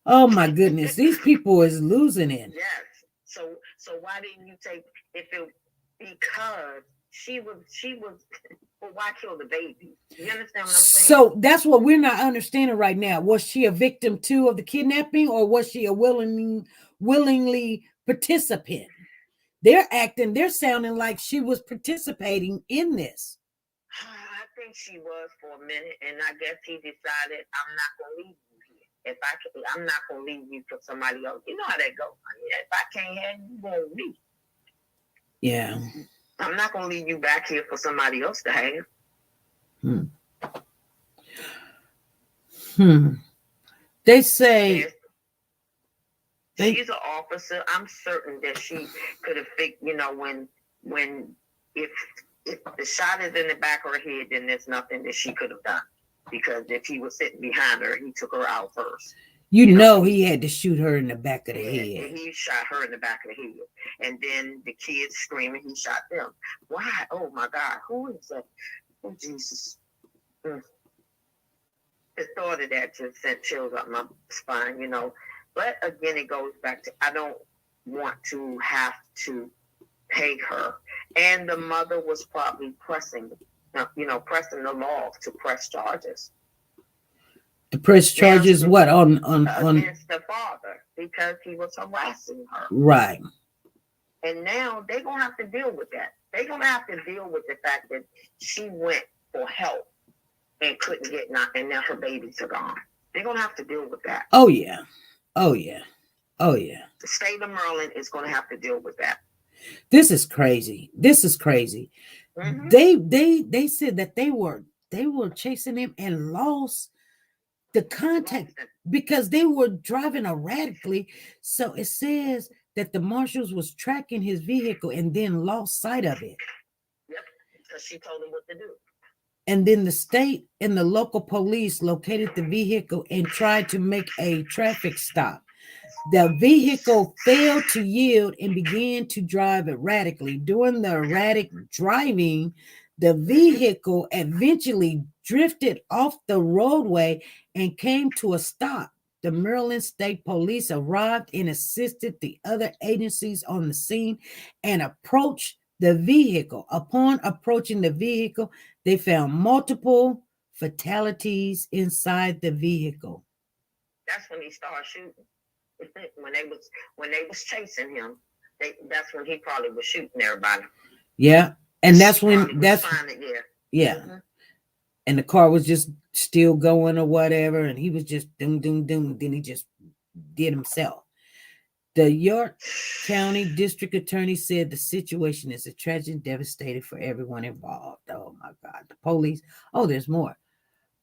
Oh, my goodness. These people is losing it. Yes. So why didn't you take... Because she was... Well, why kill the baby? You understand what I'm saying? So that's what we're not understanding right now. Was she a victim too of the kidnapping, or was she a willingly participant? They're sounding like she was participating in this. I think she was for a minute, and I guess he decided, I'm not going to leave you here. I'm not going to leave you for somebody else. You know how that goes. If I can't have you, go with me. Yeah. I'm not going to leave you back here for somebody else to have. They say... She's an officer. I'm certain that she could have fixed, if the shot is in the back of her head, then there's nothing that she could have done. Because if he was sitting behind her, he took her out first. He had to shoot her in the back of the head. He shot her in the back of the head. And then the kids screaming, he shot them. Why? Oh, my God. Who is that? Oh, Jesus. The thought of that just sent chills up my spine, But again, it goes back to, I don't want to have to pay her. And the mother was probably pressing the law to press charges. To press charges, now, what on against the father, because he was harassing her. Right. And now they're gonna have to deal with that. They're gonna have to deal with the fact that she went for help and couldn't get and now her babies are gone. They're gonna have to deal with that. Oh yeah. The state of Maryland is gonna have to deal with that. This is crazy. Mm-hmm. They said that they were chasing him and lost the contact because they were driving erratically. So it says that the marshals was tracking his vehicle and then lost sight of it. Yep, because she told him what to do. And then the state and the local police located the vehicle and tried to make a traffic stop. The vehicle failed to yield and began to drive erratically. During the erratic driving, the vehicle eventually drifted off the roadway and came to a stop. The Maryland State Police arrived and assisted the other agencies on the scene and approached the vehicle. Upon approaching the vehicle, they found multiple fatalities inside the vehicle. That's when he started shooting. When they was chasing him, that's when he probably was shooting everybody. Yeah, and that's when yeah. Mm-hmm. And the car was just still going or whatever, and he was just doom, and then he just did himself. The York County District Attorney said the situation is a tragic and devastating for everyone involved. Oh my God. The police. Oh, there's more.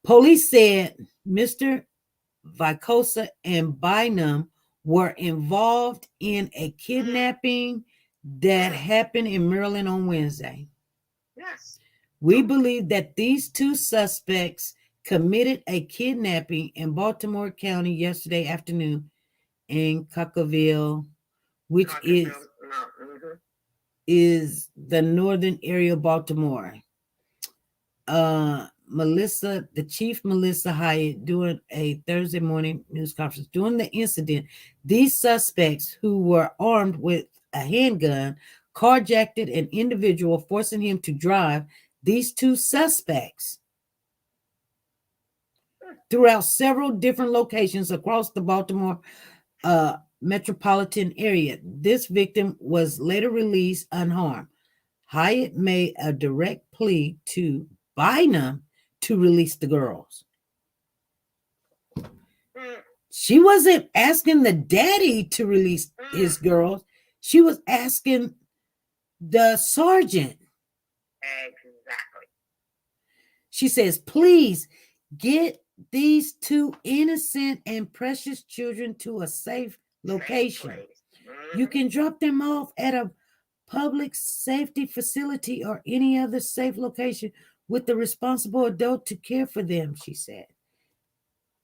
Police said Mr. Vicosa and Bynum were involved in a kidnapping that happened in Maryland on Wednesday. Yes. We believe that these two suspects committed a kidnapping in Baltimore County yesterday afternoon in Cockerville, which is the northern area of Baltimore. The chief Melissa Hyatt, during a Thursday morning news conference, during the incident, these suspects, who were armed with a handgun, carjacked an individual, forcing him to drive. These two suspects throughout several different locations across the Baltimore metropolitan area. This victim was later released unharmed. Hyatt made a direct plea to Bynum to release the girls. She wasn't asking the daddy to release his girls. She was asking the sergeant. Exactly. She says, please get these two innocent and precious children to a safe location. You can drop them off at a public safety facility or any other safe location with the responsible adult to care for them, she said.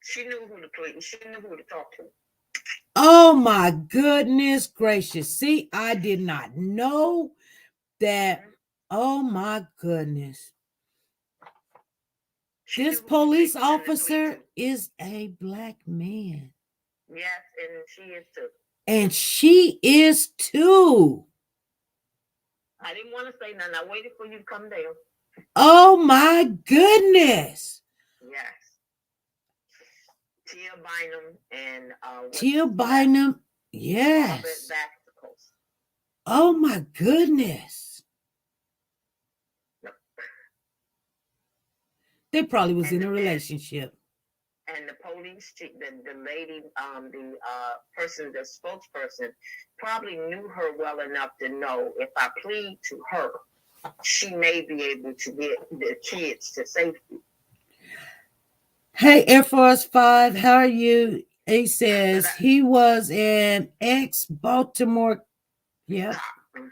She knew who to please. She knew who to talk to. Oh my goodness gracious. See, I did not know that. Oh my goodness. This police officer is a black man. Yes, and she is too. And she is too. I didn't want to say nothing. I waited for you to come down. Oh my goodness. Yes. Tia Bynum and Tia Bynum. Yes. Oh my goodness. Yep. They probably was in a relationship. And the police, the lady, the person, the spokesperson, probably knew her well enough to know if I plead to her, she may be able to get the kids to safety. Hey, Air Force 5, how are you? He says he was an ex-Baltimore. Yeah. And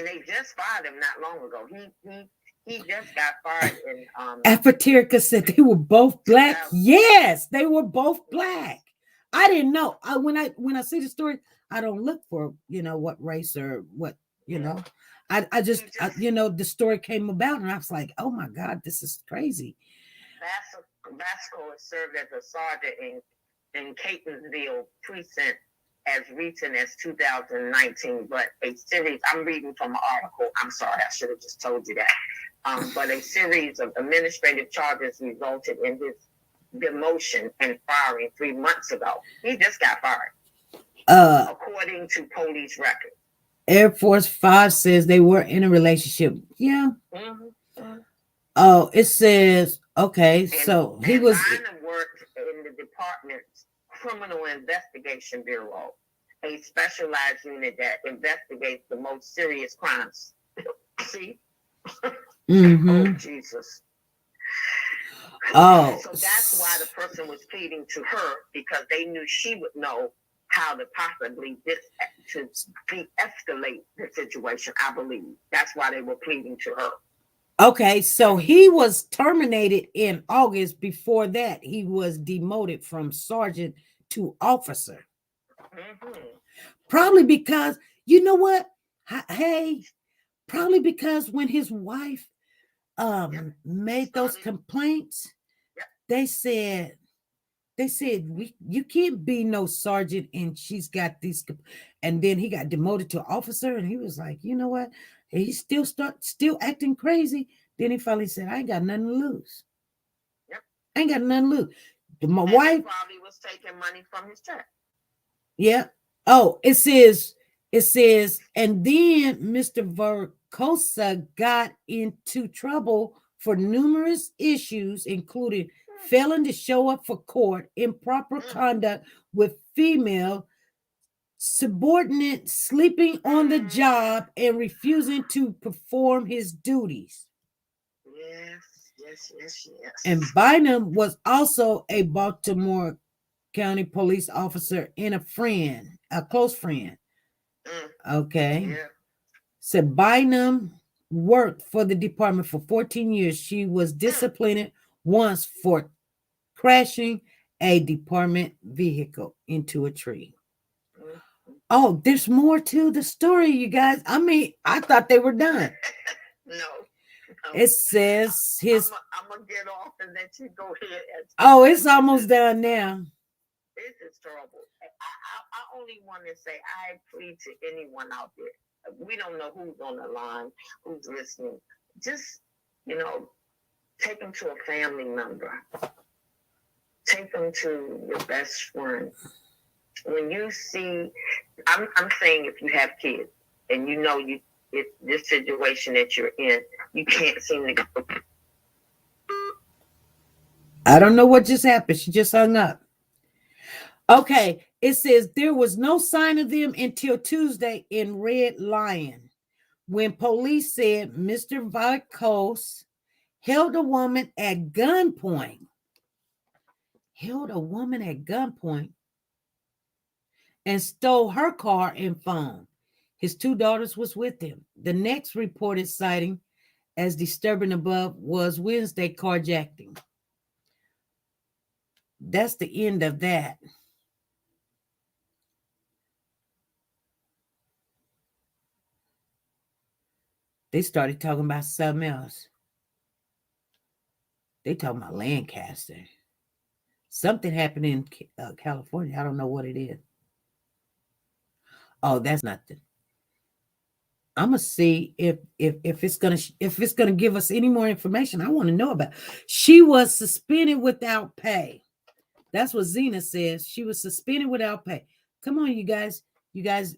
they just fired him not long ago. He just got fired in Apaterica said they were both black. Yes, they were both black. I didn't know. When I see the story, I don't look for what race or what I just the story came about and I was like, oh my God, this is crazy. Vasco has served as a sergeant in Catonsville precinct as recent as 2019, but a series, I'm reading from an article, I'm sorry, I should have just told you that, but a series of administrative charges resulted in his demotion and firing 3 months ago. He just got fired, according to police records. Air Force 5 says they were in a relationship. Yeah. Mm-hmm. Oh, it says, okay, so he was... Bynum worked in the department's Criminal Investigation Bureau, a specialized unit that investigates the most serious crimes. See? Mm-hmm. Oh, Jesus. Oh. So that's why the person was pleading to her, because they knew she would know how to possibly de-escalate the situation, I believe. That's why they were pleading to her. Okay, so he was terminated in August. Before that, he was demoted from sergeant to officer. Mm-hmm. Probably because, you know what? Hey, probably because when his wife made those complaints, they said you can't be no sergeant and she's got these, and then he got demoted to officer and he was like, you know what? He's still acting crazy. Then he finally said, I ain't got nothing to lose. Yep. I ain't got nothing to lose. My and wife probably was taking money from his check. Yeah. Oh, it says, and then Mr. Verkosa got into trouble for numerous issues, including failing to show up for court, improper conduct with female subordinate, sleeping on the job, and refusing to perform his duties. Yes. And Bynum was also a Baltimore County police officer and a close friend. Okay. Yeah. Said Bynum worked for the department for 14 years. She was disciplined once for crashing a department vehicle into a tree. Oh, there's more to the story, you guys. I mean, I thought they were done. No. It says I'm gonna get off and let you go ahead. Oh, it's almost done now. This is terrible. I only want to say I plead to anyone out there. We don't know who's on the line, who's listening. Just, take them to a family member. Take them to your best friend. When you see, I'm saying if you have kids and it's this situation that you're in, you can't seem to go. I don't know what just happened. She just hung up. Okay, it says there was no sign of them until Tuesday in Red Lion, when police said Mr. Vicos held a woman at gunpoint. And stole her car and phone. His 2 daughters was with him. The next reported sighting, as disturbing above, was Wednesday carjacking. That's the end of that. They started talking about something else. They talking about Lancaster. Something happened in California. I don't know what it is. Oh, that's nothing. I'm gonna see if it's gonna give us any more information. I want to know about. She was suspended without pay. That's what Zena says. She was suspended without pay. Come on, you guys. You guys,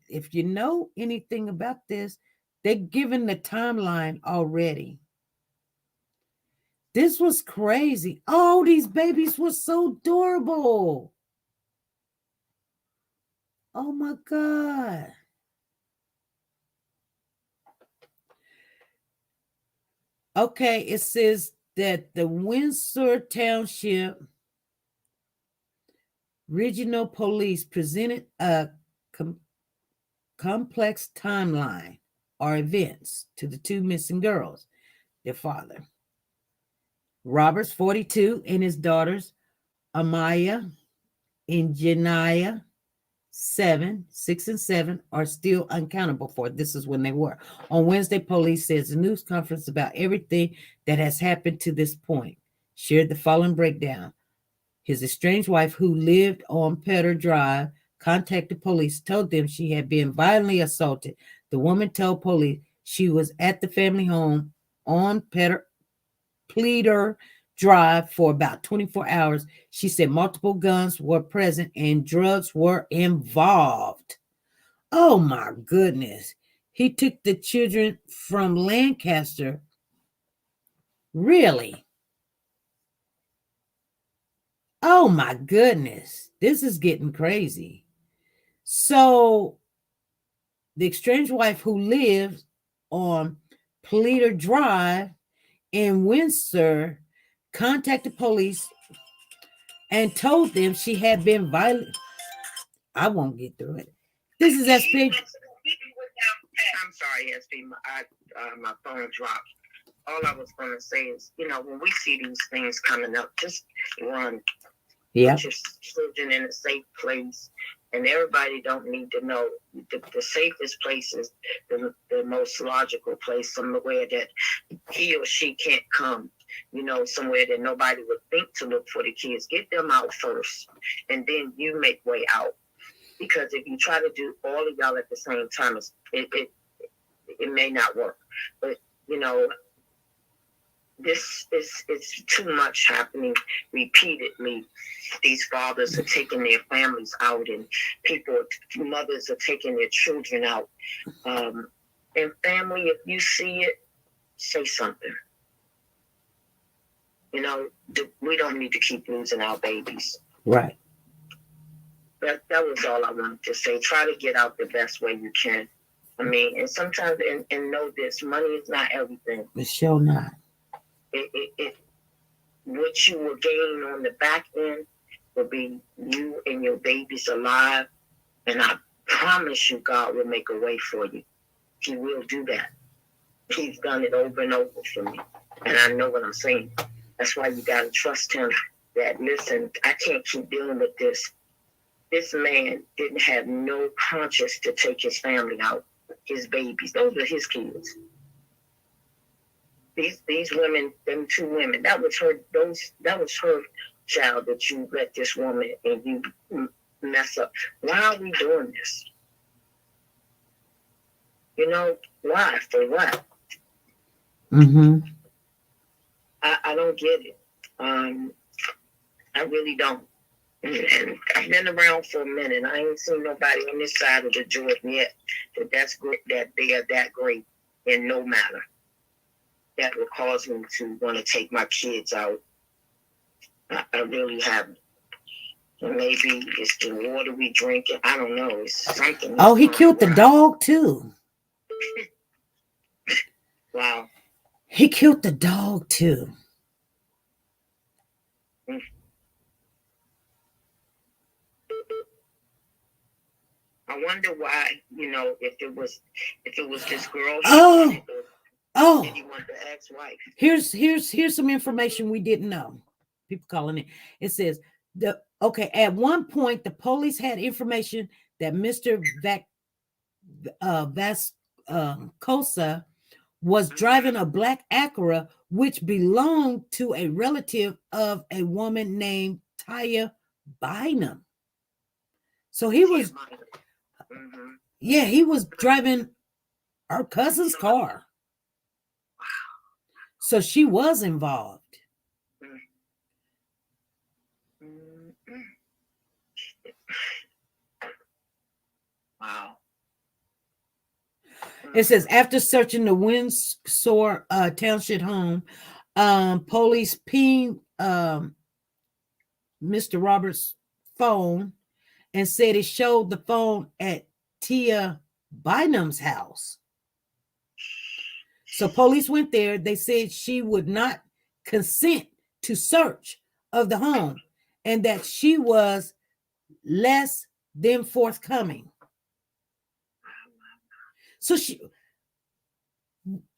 if you know anything about this, they're given the timeline already. This was crazy. Oh, these babies were so adorable. Oh my God. Okay, it says that the Windsor Township Regional Police presented a complex timeline or events to the 2 missing girls, their father. Roberts, 42, and his daughters, Amaya and Janiah, 6 and 7, are still uncountable for. This is when they were. On Wednesday, police says a news conference about everything that has happened to this point shared the following breakdown. His estranged wife, who lived on Petter Drive, contacted police, told them she had been violently assaulted. The woman told police she was at the family home on Pleader Drive for about 24 hours. She said multiple guns were present and drugs were involved. Oh my goodness. He took the children from Lancaster. Really? Oh my goodness. This is getting crazy. So the estranged wife, who lives on Pleader Drive in Windsor, contacted police and told them she had been violent. I won't get through it. This is SP. I'm sorry, SP. My phone dropped. All I was going to say is, when we see these things coming up, just run. Yeah. Put your children in a safe place. And everybody don't need to know. The safest place is the most logical place, somewhere that he or she can't come. Somewhere that nobody would think to look for the kids. Get them out first, and then you make way out. Because if you try to do all of y'all at the same time, it may not work. But this is too much happening repeatedly. These fathers are taking their families out, and mothers are taking their children out. And family, if you see it, say something. We don't need to keep losing our babies. Right. That was all I wanted to say. Try to get out the best way you can. I mean, and sometimes, and know this, money is not everything. It's sure not. What you will gain on the back end will be you and your babies alive. And I promise you, God will make a way for you. He will do that. He's done it over and over for me. And I know what I'm saying. That's why you got to trust him. That, listen, I can't keep dealing with this. This man didn't have no conscience to take his family out, his babies. Those were his kids. These women, them two women, that was her child that you let this woman and you mess up. Why are we doing this? You know, why? For what? Mm-hmm. I don't get it. I really don't. And I've been around for a minute. I ain't seen nobody on this side of the Jordan yet that's great, that they are that great in no matter. That will cause me to want to take my kids out. I really haven't. Maybe it's the water we drink. I don't know. It's something. Oh, he killed the dog too. Wow. He killed the dog too. I wonder why, you know, if it was this girl. Oh, Did he want the ex-wife? Here's some information we didn't know. People calling it. It says at one point the police had information that Mr. Vascosa was driving a black Acura which belonged to a relative of a woman named Taya Bynum. So he was, he was driving her cousin's car. So she was involved. Wow. It says after searching the Windsor Township home, police pinged Mr. Roberts' phone and said it showed the phone at Tia Bynum's house. So police went there. They said she would not consent to search of the home and that she was less than forthcoming. So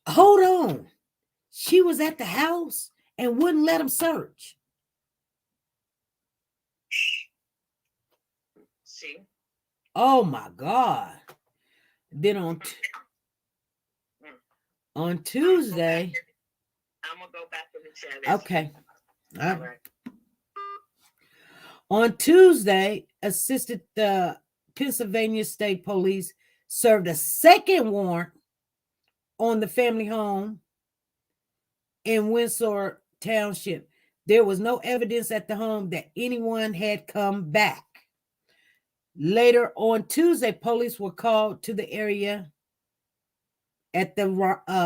hold on. She was at the house and wouldn't let him search. See? Oh my God. Then on Tuesday. I'm going to go back to the chat. Okay. All right. On Tuesday, assisted the Pennsylvania State Police served a second warrant on the family home in Windsor Township. There was no evidence at the home that anyone had come back. Later on Tuesday, police were called to the area at the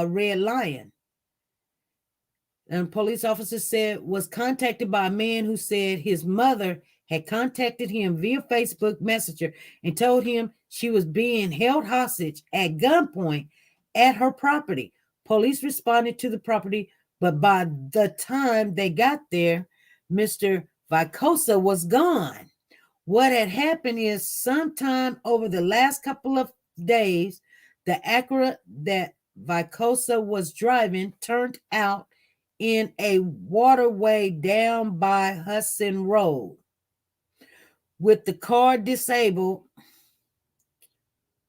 Red Lion. And police officer said was contacted by a man who said his mother had contacted him via Facebook Messenger and told him she was being held hostage at gunpoint at her property. Police responded to the property, but by the time they got there, Mr. Vicosa was gone. What had happened is sometime over the last couple of days, the Acura that Vicosa was driving turned out in a waterway down by Hudson Road. With the car disabled,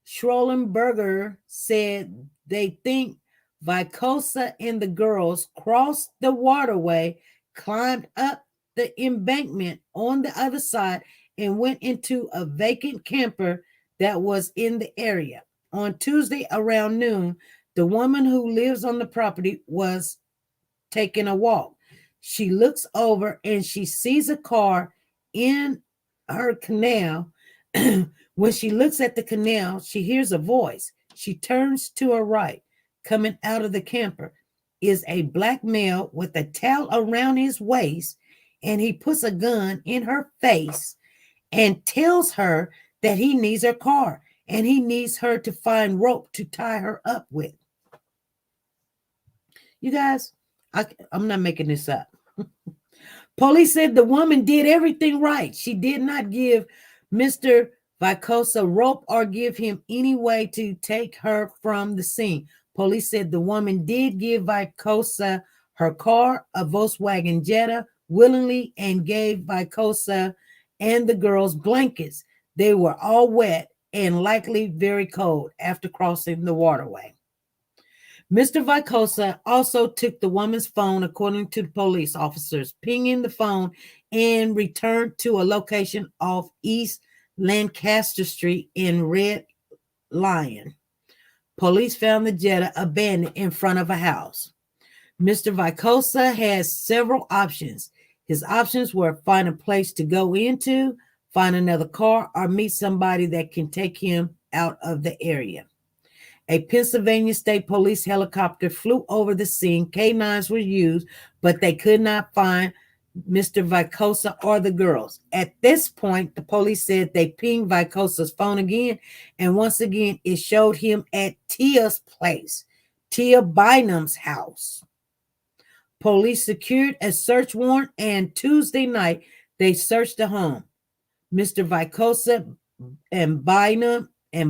Schrollenberger said they think Vicosa and the girls crossed the waterway, climbed up the embankment on the other side, and went into a vacant camper that was in the area. On Tuesday around noon, the woman who lives on the property was taking a walk. She looks over and she sees a car in her canal. When she looks at the canal, she hears a voice. She turns to her right. Coming out of the camper is a black male with a towel around his waist, and he puts a gun in her face and tells her that he needs her car and he needs her to find rope to tie her up with. You guys, I'm not making this up. Police said the woman did everything right. She did not give Mr. Vicosa rope or give him any way to take her from the scene. Police said the woman did give Vicosa her car, a Volkswagen Jetta, willingly, and gave Vicosa and the girls blankets. They were all wet and likely very cold after crossing the waterway. Mr. Vicosa also took the woman's phone, according to the police officers, pinging the phone and returned to a location off East Lancaster Street in Red Lion. Police found the Jetta abandoned in front of a house. Mr. Vicosa has several options. His options were find a place to go into, find another car, or meet somebody that can take him out of the area. A Pennsylvania State Police helicopter flew over the scene. K-9s were used, but they could not find Mr. Vicosa or the girls. At this point, the police said they pinged Vicosa's phone again, and once again, it showed him at Tia's place, Tia Bynum's house. Police secured a search warrant, and Tuesday night, they searched the home. Mr. Vicosa and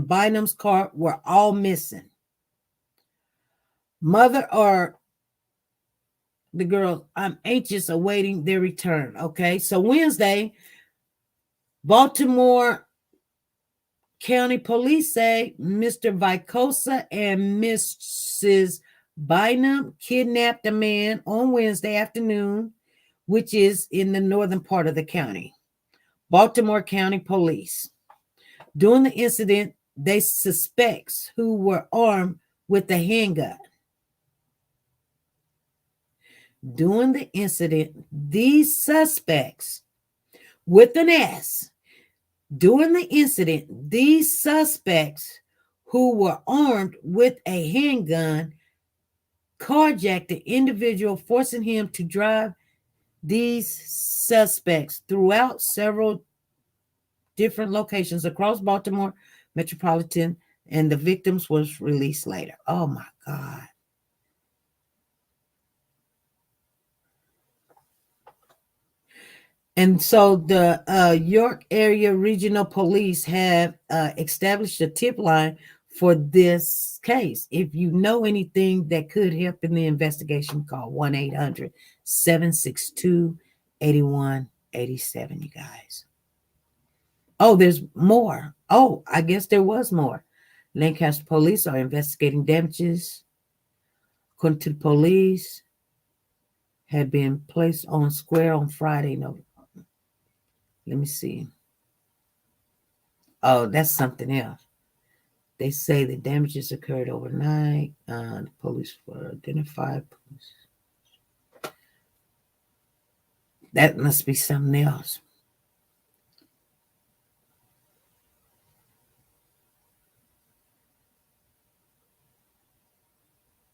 Bynum's car were all missing. Mother or the girls, I'm anxious awaiting their return. Okay, so Wednesday, Baltimore County Police say Mr. Vicosa and Mrs. Bynum kidnapped a man on Wednesday afternoon, which is in the northern part of the county. Baltimore County Police. During the incident, they suspects who were armed with a handgun. During the incident, these suspects with an S. During the incident, these suspects who were armed with a handgun carjacked the individual, forcing him to drive these suspects throughout several different locations across Baltimore metropolitan, and the victims was released later. Oh my God. And so the York Area Regional Police have established a tip line for this case. If you know anything that could help in the investigation, call 1-800-762-8187, you guys. Oh, there's more. Oh, I guess there was more. Lancaster police are investigating damages. According to the police, had been placed on square on Friday. No, let me see. Oh, that's something else. They say the damages occurred overnight. The police were identified. That must be something else.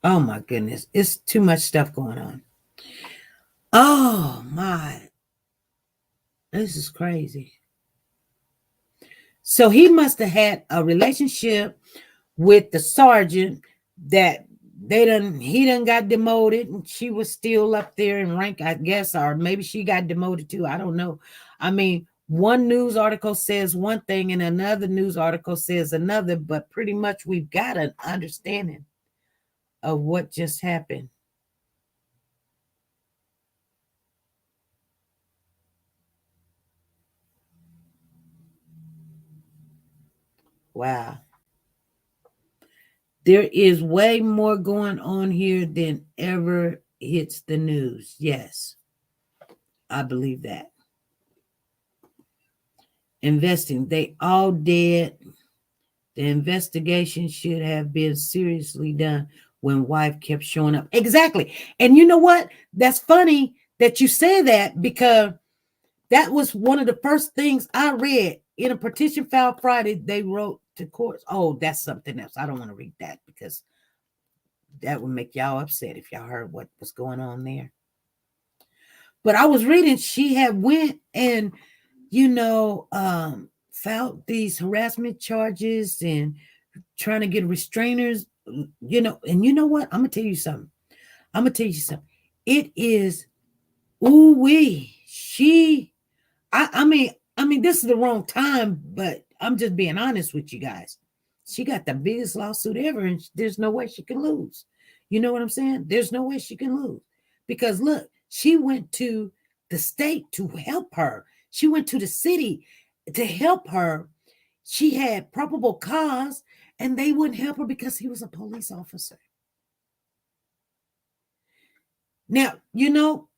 Oh my goodness. It's too much stuff going on. Oh my. This is crazy. So he must have had a relationship with the sergeant that he done got demoted, and she was still up there in rank, I guess, or maybe she got demoted too. I don't know. I mean, one news article says one thing and another news article says another, but pretty much we've got an understanding of what just happened. Wow. There is way more going on here than ever hits the news. Yes, I believe that. Investing, they all dead. The investigation should have been seriously done when wife kept showing up. Exactly. And you know what? That's funny that you say that, because that was one of the first things I read in a petition filed Friday. They wrote to courts. Oh, that's something else. I don't want to read that because that would make y'all upset if y'all heard what was going on there. But I was reading, she had went and, filed these harassment charges and trying to get restrainers, and you know what? I'm going to tell you something. It is Ooh wee. I mean, this is the wrong time, but I'm just being honest with you guys. She got the biggest lawsuit ever, and there's no way she can lose. You know what I'm saying? There's no way she can lose. Because look, she went to the state to help her. She went to the city to help her. She had probable cause, and they wouldn't help her because he was a police officer. Now, y'all,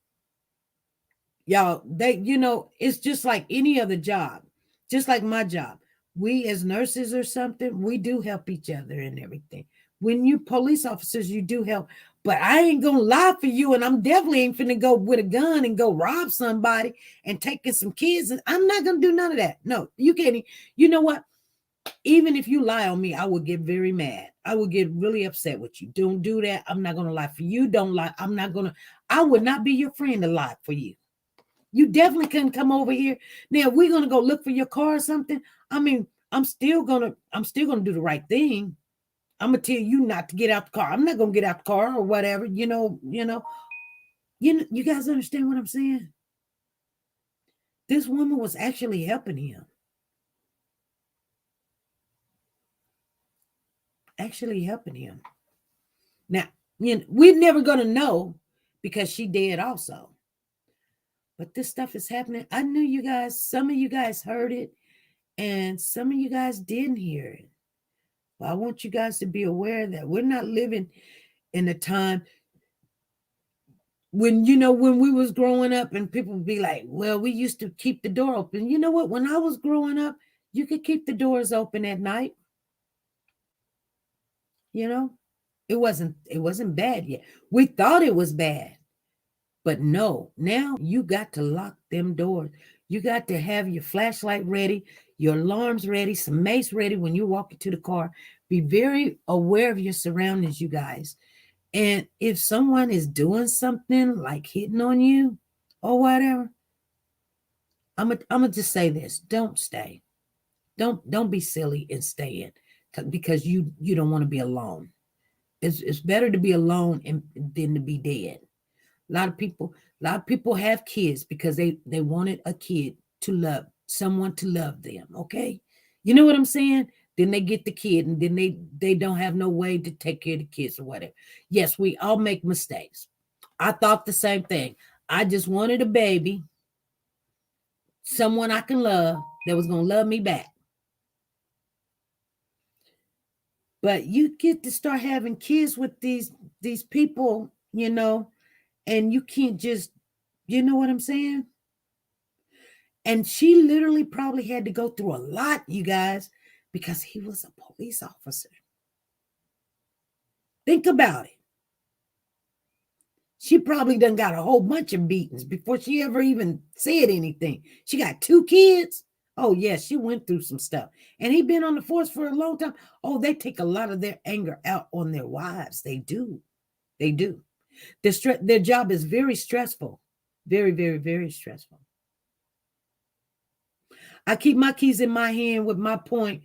it's just like any other job, just like my job. We as nurses or something, we do help each other and everything. When you police officers, you do help. But I ain't gonna lie for you, and I'm definitely ain't finna go with a gun and go rob somebody and taking some kids. And I'm not gonna do none of that. No, you can't. You know what? Even if you lie on me, I would get very mad. I would get really upset with you. Don't do that. I'm not gonna lie for you. Don't lie. I would not be your friend to lie for you. You definitely couldn't come over here. Now we're gonna go look for your car or something. I mean, I'm still gonna do the right thing. I'm gonna tell you not to get out the car. I'm not gonna get out the car or whatever. You guys understand what I'm saying? This woman was actually helping him. Now, we're never gonna know because she dead also. But this stuff is happening. I knew you guys, some of you guys heard it, and some of you guys didn't hear it. But I want you guys to be aware that we're not living in a time when we was growing up and people would be like, well, we used to keep the door open. You know what? When I was growing up, you could keep the doors open at night. It wasn't bad yet. We thought it was bad. But no, now you got to lock them doors. You got to have your flashlight ready, your alarms ready, some mace ready when you walk into the car. Be very aware of your surroundings, you guys. And if someone is doing something like hitting on you or whatever, I'm gonna just say this: don't stay. Don't be silly and stay in because you don't want to be alone. It's better to be alone than to be dead. A lot of people have kids because they wanted a kid to love, someone to love them. Okay. You know what I'm saying? Then they get the kid and then they don't have no way to take care of the kids or whatever. Yes, we all make mistakes. I thought the same thing. I just wanted a baby, someone I can love that was going to love me back. But you get to start having kids with these people, and you can't just, you know what I'm saying? And she literally probably had to go through a lot, you guys, because he was a police officer. Think about it. She probably done got a whole bunch of beatings before she ever even said anything. She got 2 kids. Oh, yes, she went through some stuff. And he been on the force for a long time. Oh, they take a lot of their anger out on their wives. They do. They do. Their job is very stressful. Very, very, very stressful. I keep my keys in my hand with my point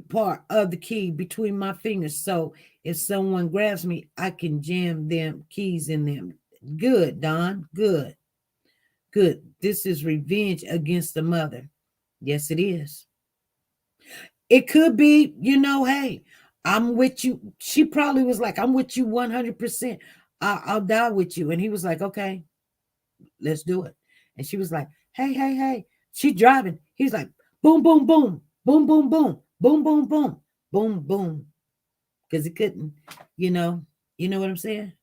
part of the key between my fingers. So if someone grabs me, I can jam them keys in them. Good, Don. Good. Good. This is revenge against the mother. Yes, it is. It could be, hey, I'm with you. She probably was like, I'm with you 100%. I'll die with you. And he was like, okay, let's do it. And she was like, hey. She's driving. He's like, boom, boom, boom, boom, boom, boom, boom, boom, boom, boom, boom. Because he couldn't, you know what I'm saying?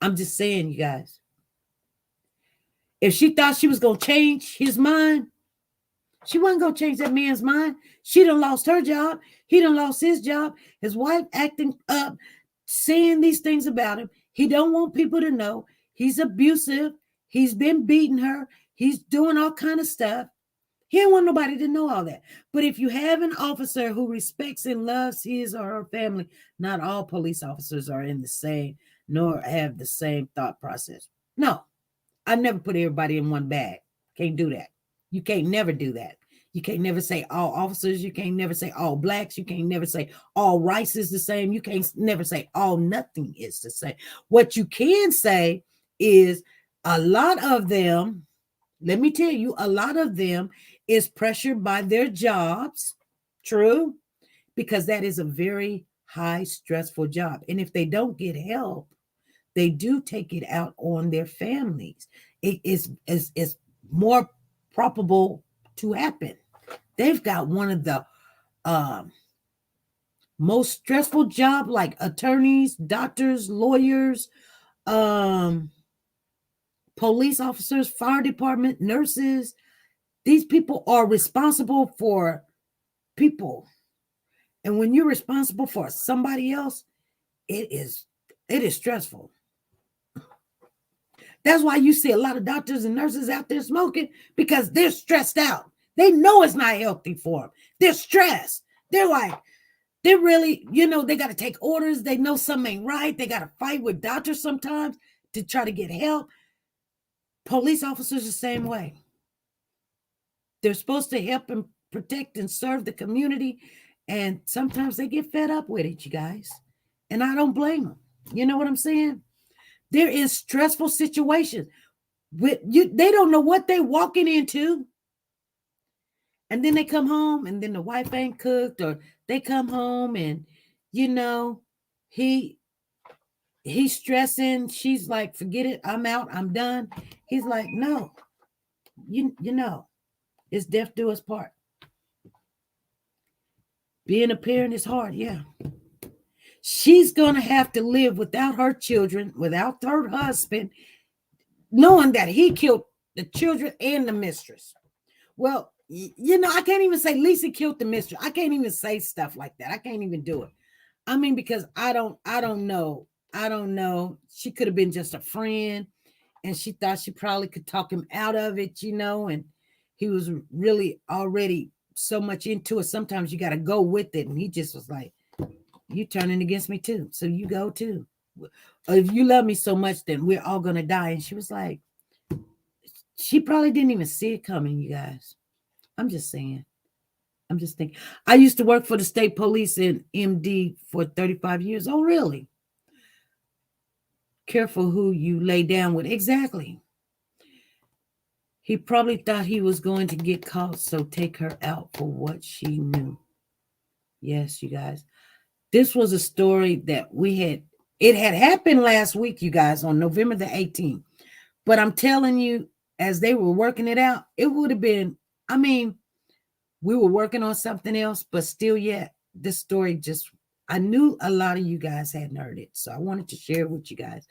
I'm just saying, you guys. If she thought she was going to change his mind, she wasn't going to change that man's mind. She done lost her job. He done lost his job. His wife acting up, saying these things about him. He don't want people to know. He's abusive. He's been beating her. He's doing all kind of stuff. He don't want nobody to know all that. But if you have an officer who respects and loves his or her family, not all police officers are in the same, nor have the same thought process. No, I never put everybody in one bag. Can't do that. You can't never do that. You can't never say all officers. You can't never say all blacks. You can't never say all rice is the same. You can't never say all nothing is the same. What you can say is A lot of them, let me tell you, a lot of them is pressured by their jobs. True, because that is a very high stressful job. And if they don't get help, they do take it out on their families. It is more probable to happen. They've got one of the most stressful job, like attorneys, doctors, lawyers, police officers, fire department, nurses. These people are responsible for people. And when you're responsible for somebody else, it is stressful. That's why you see a lot of doctors and nurses out there smoking, because they're stressed out. They know it's not healthy for them. They're stressed. They're really, they got to take orders. They know something ain't right. They got to fight with doctors sometimes to try to get help. Police officers the same way. They're supposed to help and protect and serve the community. And sometimes they get fed up with it, you guys. And I don't blame them. You know what I'm saying? There is stressful situations. They don't know what they're walking into. And then they come home and then the wife ain't cooked, or they come home and, he's stressing. She's like, forget it. I'm out. I'm done. He's like, no, it's death do us part. Being a parent is hard. Yeah. She's going to have to live without her children, without her husband, knowing that he killed the children and the mistress. Well, I can't even say Lisa killed the mistress. I can't even say stuff like that. I can't even do it. I mean, because I don't know. I don't know. She could have been just a friend, and she thought she probably could talk him out of it, and he was really already so much into it. Sometimes you got to go with it. And he just was like, you turning against me too. So you go too. If you love me so much, then we're all going to die. And she was like, she probably didn't even see it coming, you guys. I'm just saying. I'm just thinking. I used to work for the state police in MD for 35 years. Oh, really? Careful who you lay down with. Exactly. He probably thought he was going to get caught, so take her out for what she knew. Yes, you guys. This was a story that it had happened last week, you guys, on November the 18th. But I'm telling you, as they were working it out, it would have been, we were working on something else, but still yet, this story I knew a lot of you guys hadn't heard it. So I wanted to share it with you guys.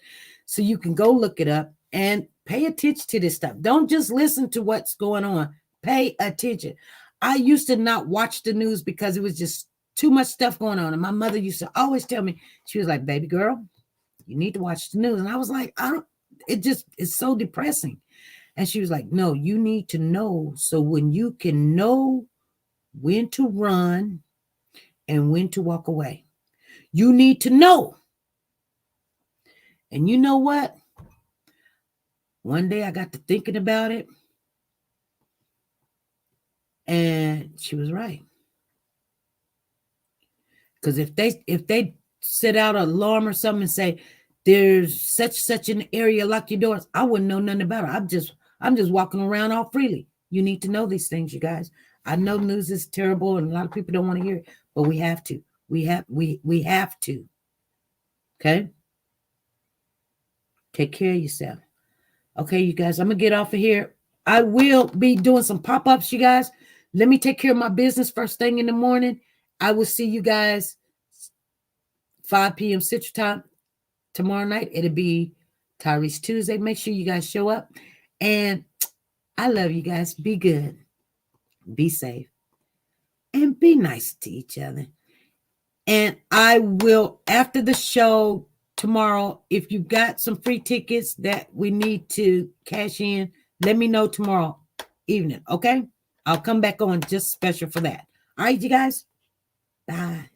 So you can go look it up and pay attention to this stuff. Don't just listen to what's going on. Pay attention. I used to not watch the news because it was just too much stuff going on. And my mother used to always tell me, she was like, baby girl, you need to watch the news. And I was like, it's so depressing. And she was like, no, you need to know. So when you can know when to run and when to walk away, you need to know. And you know what? One day I got to thinking about it, and she was right. Because if they set out an alarm or something and say there's such an area, lock your doors, I wouldn't know nothing about it. I'm just walking around all freely. You need to know these things, you guys. I know news is terrible and a lot of people don't want to hear it, but we have to. We have to. Okay? Take care of yourself. Okay, you guys, I'm going to get off of here. I will be doing some pop-ups, you guys. Let me take care of my business first thing in the morning. I will see you guys 5 p.m. Central Time tomorrow night. It'll be Tyrese Tuesday. Make sure you guys show up. And I love you guys. Be good. Be safe. And be nice to each other. And I will, after the show tomorrow, if you've got some free tickets that we need to cash in, let me know tomorrow evening, okay? I'll come back on just special for that. All right, you guys? Bye.